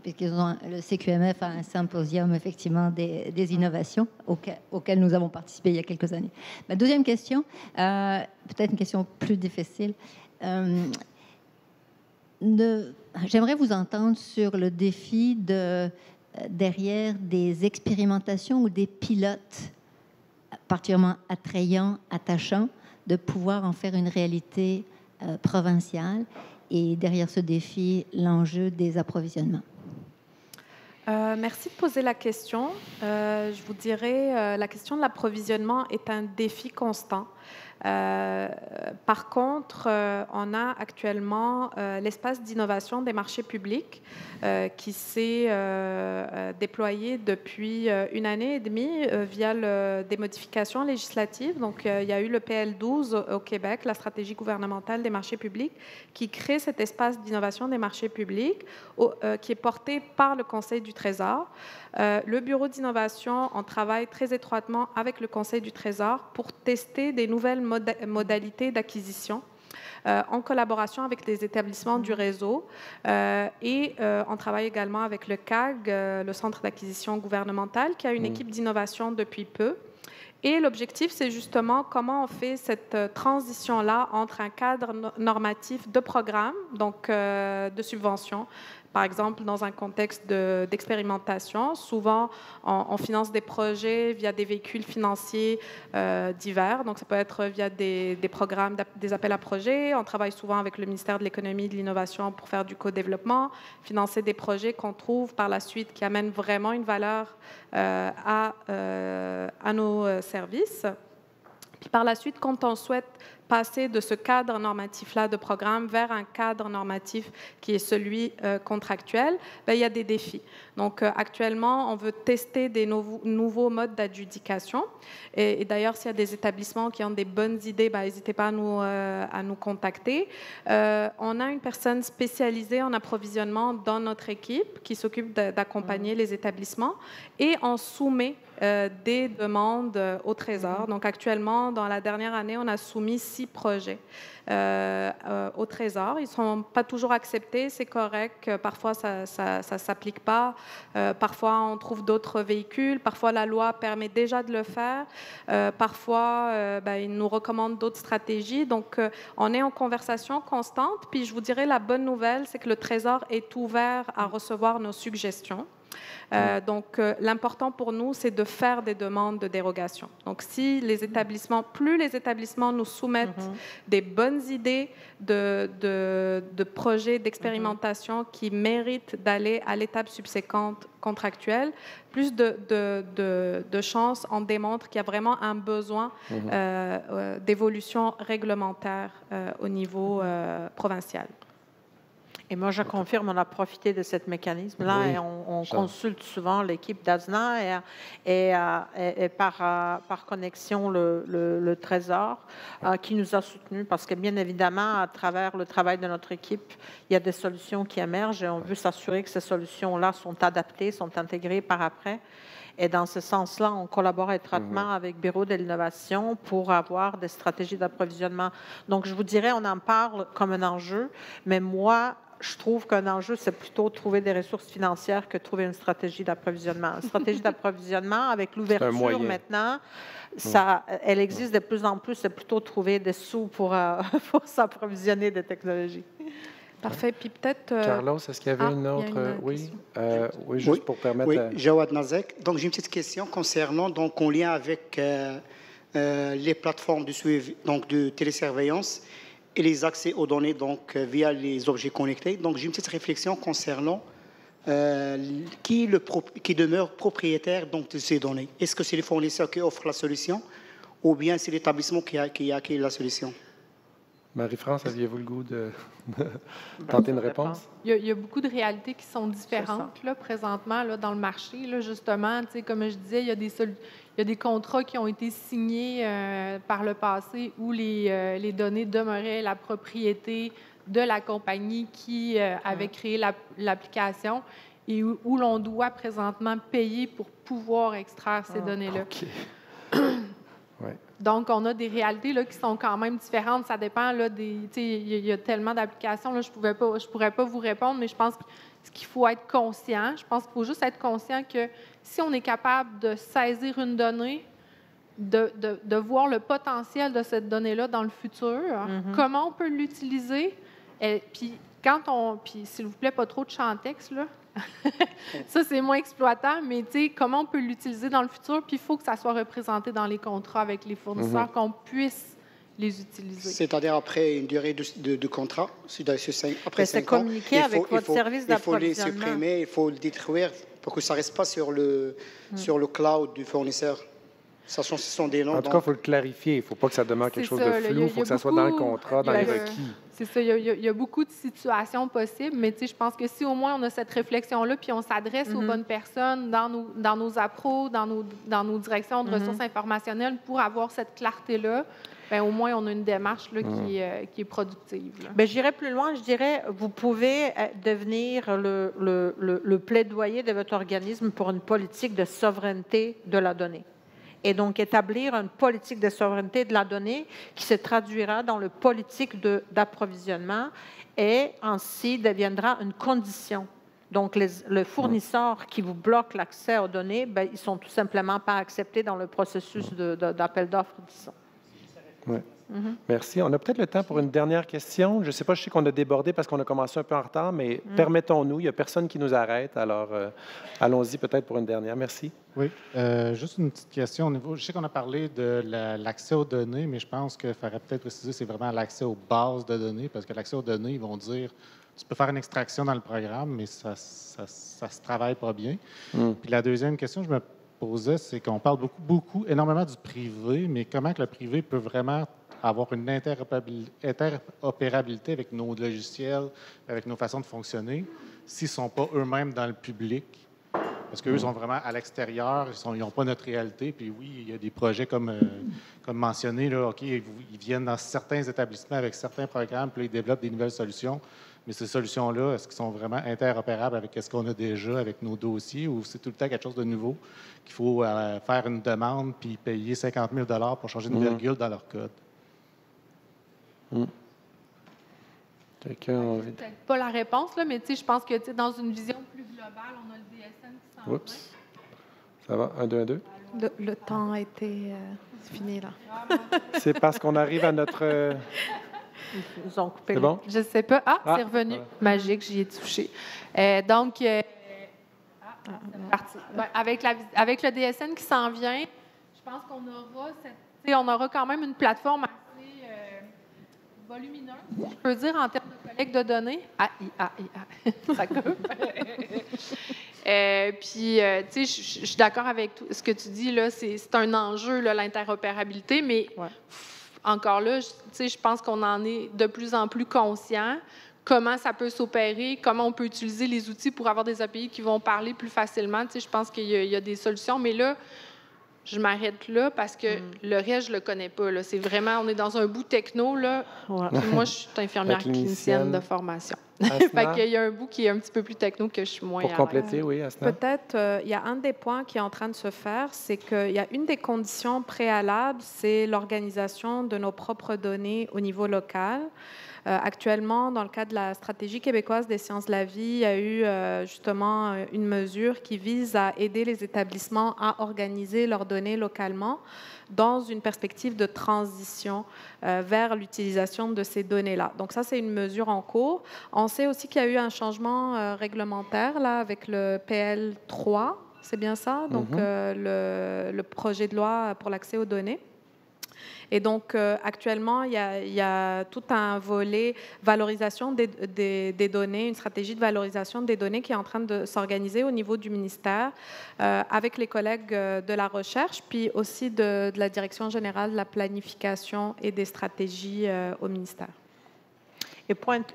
Puisqu'ils ont le CQMF a un symposium, effectivement, des innovations auquel nous avons participé il y a quelques années. Ma deuxième question, peut-être une question plus difficile. J'aimerais vous entendre sur le défi derrière des expérimentations ou des pilotes particulièrement attrayants, attachants, de pouvoir en faire une réalité provinciale et derrière ce défi, l'enjeu des approvisionnements. Merci de poser la question. Je vous dirais, la question de l'approvisionnement est un défi constant. Par contre, on a actuellement l'espace d'innovation des marchés publics qui s'est déployé depuis 1 année et demie via des modifications législatives. Donc, il y a eu le PL12 au Québec, la stratégie gouvernementale des marchés publics, qui crée cet espace d'innovation des marchés publics qui est porté par le Conseil du Trésor. Le Bureau d'innovation, on travaille très étroitement avec le Conseil du Trésor pour tester des nouvelles modalités d'acquisition en collaboration avec les établissements du réseau. Et on travaille également avec le CAG, le Centre d'acquisition gouvernementale, qui a une équipe d'innovation depuis peu. Et l'objectif, c'est justement comment on fait cette transition-là entre un cadre normatif de programme, donc de subvention, par exemple, dans un contexte d'expérimentation. Souvent, on finance des projets via des véhicules financiers divers. Donc, ça peut être via des programmes, des appels à projets. On travaille souvent avec le ministère de l'Économie et de l'Innovation pour faire du co-développement, financer des projets qu'on trouve par la suite qui amènent vraiment une valeur à nos services. Puis par la suite, quand on souhaite passer de ce cadre normatif-là de programme vers un cadre normatif qui est celui contractuel, bien, il y a des défis. Donc, actuellement, on veut tester des nouveaux modes d'adjudication. Et d'ailleurs, s'il y a des établissements qui ont des bonnes idées, bien, n'hésitez pas à nous contacter. On a une personne spécialisée en approvisionnement dans notre équipe qui s'occupe d'accompagner les établissements et on soumet des demandes au Trésor. Donc, actuellement, dans la dernière année, on a soumis 6 projets au Trésor. Ils ne sont pas toujours acceptés, c'est correct. Parfois, ça ne s'applique pas. Parfois, on trouve d'autres véhicules. Parfois, la loi permet déjà de le faire. Parfois, ils nous recommandent d'autres stratégies. Donc, on est en conversation constante. Puis, je vous dirais, la bonne nouvelle, c'est que le Trésor est ouvert à recevoir nos suggestions. Donc, l'important pour nous, c'est de faire des demandes de dérogation. Donc, si plus les établissements nous soumettent des bonnes idées de projets d'expérimentation qui méritent d'aller à l'étape subséquente contractuelle, plus de chances on démontre qu'il y a vraiment un besoin d'évolution réglementaire au niveau provincial. Et moi, je confirme, on a profité de ce mécanisme-là et on consulte souvent l'équipe d'ASNA et par connexion le Trésor qui nous a soutenus parce que, bien évidemment, à travers le travail de notre équipe, il y a des solutions qui émergent et on veut s'assurer que ces solutions-là sont adaptées, sont intégrées par après. Et dans ce sens-là, on collabore étroitement avec le Bureau de l'innovation pour avoir des stratégies d'approvisionnement. Donc, je vous dirais, on en parle comme un enjeu, mais moi, je trouve qu'un enjeu, c'est plutôt trouver des ressources financières que trouver une stratégie d'approvisionnement. Une stratégie d'approvisionnement, avec l'ouverture maintenant, elle existe de plus en plus. C'est plutôt trouver des sous pour s'approvisionner des technologies. Parfait. Puis peut-être... Carlos, est-ce qu'il y avait une autre? Oui, juste pour permettre... Oui, Jawad Nazek. Donc, j'ai une petite question concernant, donc, en lien avec les plateformes de suivi, donc de télésurveillance et les accès aux données donc, via les objets connectés. Donc, j'ai une petite réflexion concernant qui demeure propriétaire donc, de ces données. Est-ce que c'est les fournisseurs qui offrent la solution ou bien c'est l'établissement qui a acquis la solution? Marie-France, aviez-vous le goût de tenter une réponse? Il y a beaucoup de réalités qui sont différentes là, présentement là, dans le marché. Là, justement, comme je disais, il y a des contrats qui ont été signés par le passé où les données demeuraient la propriété de la compagnie qui avait créé l'application et où l'on doit présentement payer pour pouvoir extraire ces données-là. Okay. Ouais. Donc, on a des réalités là, qui sont quand même différentes. Ça dépend. Il y a tellement d'applications. Là, je ne pourrais pas vous répondre, mais je pense qu'il faut être conscient. Je pense qu'il faut juste être conscient que si on est capable de saisir une donnée, de voir le potentiel de cette donnée-là dans le futur, comment on peut l'utiliser. Puis, s'il vous plaît, pas trop de champ texte, là. Ça, c'est moins exploitant, mais comment on peut l'utiliser dans le futur, puis il faut que ça soit représenté dans les contrats avec les fournisseurs, qu'on puisse les utiliser. C'est-à-dire après une durée de contrat, après 5 ans, communiquer avec votre service d'approvisionnement. Il faut les supprimer, il faut le détruire pour que ça ne reste pas sur le cloud du fournisseur. Sachant que ce sont des noms. En tout cas, il faut le clarifier. Il ne faut pas que ça demeure quelque chose de flou. Il faut que ça soit dans le contrat, dans les requis. C'est ça. Il y a beaucoup de situations possibles, mais je pense que si au moins on a cette réflexion-là, puis on s'adresse aux bonnes personnes dans nos appros, dans nos directions de ressources informationnelles pour avoir cette clarté-là, bien, au moins on a une démarche là, qui est productive. J'irais plus loin. Je dirais, vous pouvez devenir le plaidoyer de votre organisme pour une politique de souveraineté de la donnée. Et donc établir une politique de souveraineté de la donnée qui se traduira dans le politique d'approvisionnement et ainsi deviendra une condition. Donc, le fournisseur qui vous bloque l'accès aux données, ils ne sont tout simplement pas acceptés dans le processus d'appel d'offres, disons. Oui. Merci. On a peut-être le temps pour une dernière question. Je ne sais pas, je sais qu'on a débordé parce qu'on a commencé un peu en retard, mais permettons-nous, il n'y a personne qui nous arrête. Alors, allons-y peut-être pour une dernière. Merci. Oui, juste une petite question au niveau. Je sais qu'on a parlé de l'accès aux données, mais je pense qu'il faudrait peut-être préciser c'est vraiment l'accès aux bases de données, parce que l'accès aux données, ils vont dire tu peux faire une extraction dans le programme, mais ça se travaille pas bien. Puis la deuxième question que je me posais, c'est qu'on parle énormément du privé, mais comment que le privé peut vraiment avoir une interopérabilité avec nos logiciels, avec nos façons de fonctionner, s'ils ne sont pas eux-mêmes dans le public? Parce qu'eux sont vraiment à l'extérieur, ils n'ont pas notre réalité. Puis oui, il y a des projets comme mentionné, là, OK, ils viennent dans certains établissements avec certains programmes, puis là, ils développent des nouvelles solutions. Mais ces solutions-là, est-ce qu'elles sont vraiment interopérables avec ce qu'on a déjà, avec nos dossiers, ou c'est tout le temps quelque chose de nouveau qu'il faut faire une demande puis payer 50 000 $ pour changer une virgule dans leur code? Quelqu'un a envie? Peut-être pas la réponse, là, mais je pense que dans une vision plus globale, on a le DSN qui s'en vient. Ça va? 1, 2, 1, 2? Le temps a été fini, là. C'est parce qu'on arrive à notre... Ils nous ont coupé. C'est bon? Je ne sais pas. C'est revenu. Voilà. Magique, j'y ai touché. C'est parti. Avec le DSN qui s'en vient, je pense qu'on aura quand même une plateforme assez volumineuse, si je peux dire, en termes de collecte de données. Ça coupe. Puis, je suis d'accord avec ce que tu dis, là, c'est un enjeu, là, l'interopérabilité, mais encore là, je pense qu'on en est de plus en plus conscient. Comment ça peut s'opérer, comment on peut utiliser les outils pour avoir des API qui vont parler plus facilement. Je pense qu'il y a des solutions, mais là, je m'arrête là parce que le reste, je ne le connais pas. Là. C'est vraiment, on est dans un bout techno. Là. Puis moi, je suis infirmière clinicienne de formation. Fait qu'il y a un bout qui est un petit peu plus techno que je suis moins. Pour compléter, oui, Asna. Peut-être, il y a un des points qui est en train de se faire, c'est qu'il y a une des conditions préalables, c'est l'organisation de nos propres données au niveau local. Actuellement, dans le cadre de la stratégie québécoise des sciences de la vie, il y a eu justement une mesure qui vise à aider les établissements à organiser leurs données localement dans une perspective de transition vers l'utilisation de ces données-là. Donc ça, c'est une mesure en cours. On sait aussi qu'il y a eu un changement réglementaire là, avec le PL 3, c'est bien ça? Donc le projet de loi pour l'accès aux données. Et donc, actuellement, il y a tout un volet valorisation des données, une stratégie de valorisation des données qui est en train de s'organiser au niveau du ministère avec les collègues de la recherche, puis aussi de la Direction générale de la planification et des stratégies au ministère. Et point de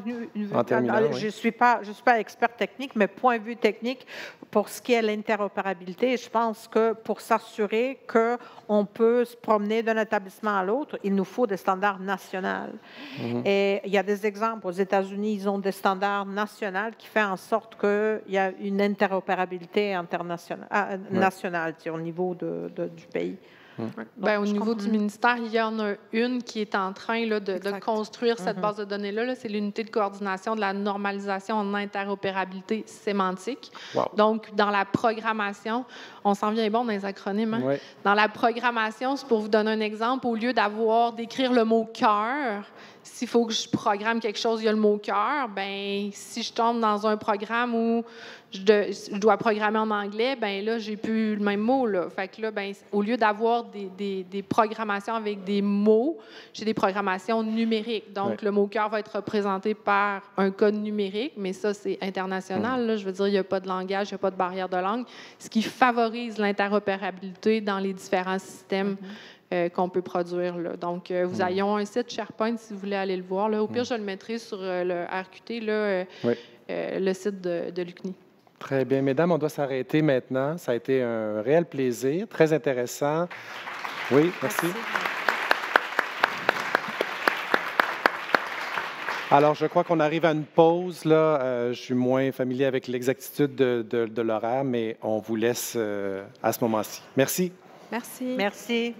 vue, je oui. ne suis pas expert technique, mais point de vue technique, pour ce qui est l'interopérabilité, je pense que pour s'assurer qu'on peut se promener d'un établissement à l'autre, il nous faut des standards nationaux. Et il y a des exemples. Aux États-Unis, ils ont des standards nationaux qui font en sorte qu'il y a une interopérabilité nationale au niveau du pays. Bien, au niveau du ministère, il y en a une qui est en train là, de construire cette base de données-là. C'est l'unité de coordination de la normalisation en interopérabilité sémantique. Wow. Donc, dans la programmation, on s'en vient bon dans les acronymes. Hein? Ouais. Dans la programmation, c'est pour vous donner un exemple, au lieu d'écrire le mot « cœur », s'il faut que je programme quelque chose, il y a le mot cœur, ben si je tombe dans un programme où je dois programmer en anglais, ben là, j'ai plus le même mot, là. Fait que là, ben, au lieu d'avoir des programmations avec des mots, j'ai des programmations numériques. Donc, le mot cœur va être représenté par un code numérique, mais ça, c'est international, là. Je veux dire, il n'y a pas de langage, il n'y a pas de barrière de langue, ce qui favorise l'interopérabilité dans les différents systèmes qu'on peut produire, là. Donc, vous avez un site SharePoint si vous voulez aller le voir, là. Au pire, je le mettrai sur le RQT, là, le site de l'UQNI. Très bien. Mesdames, on doit s'arrêter maintenant. Ça a été un réel plaisir, très intéressant. Oui, merci. Alors, je crois qu'on arrive à une pause, là. Je suis moins familier avec l'exactitude de l'horaire, mais on vous laisse à ce moment-ci. Merci. Merci. Merci.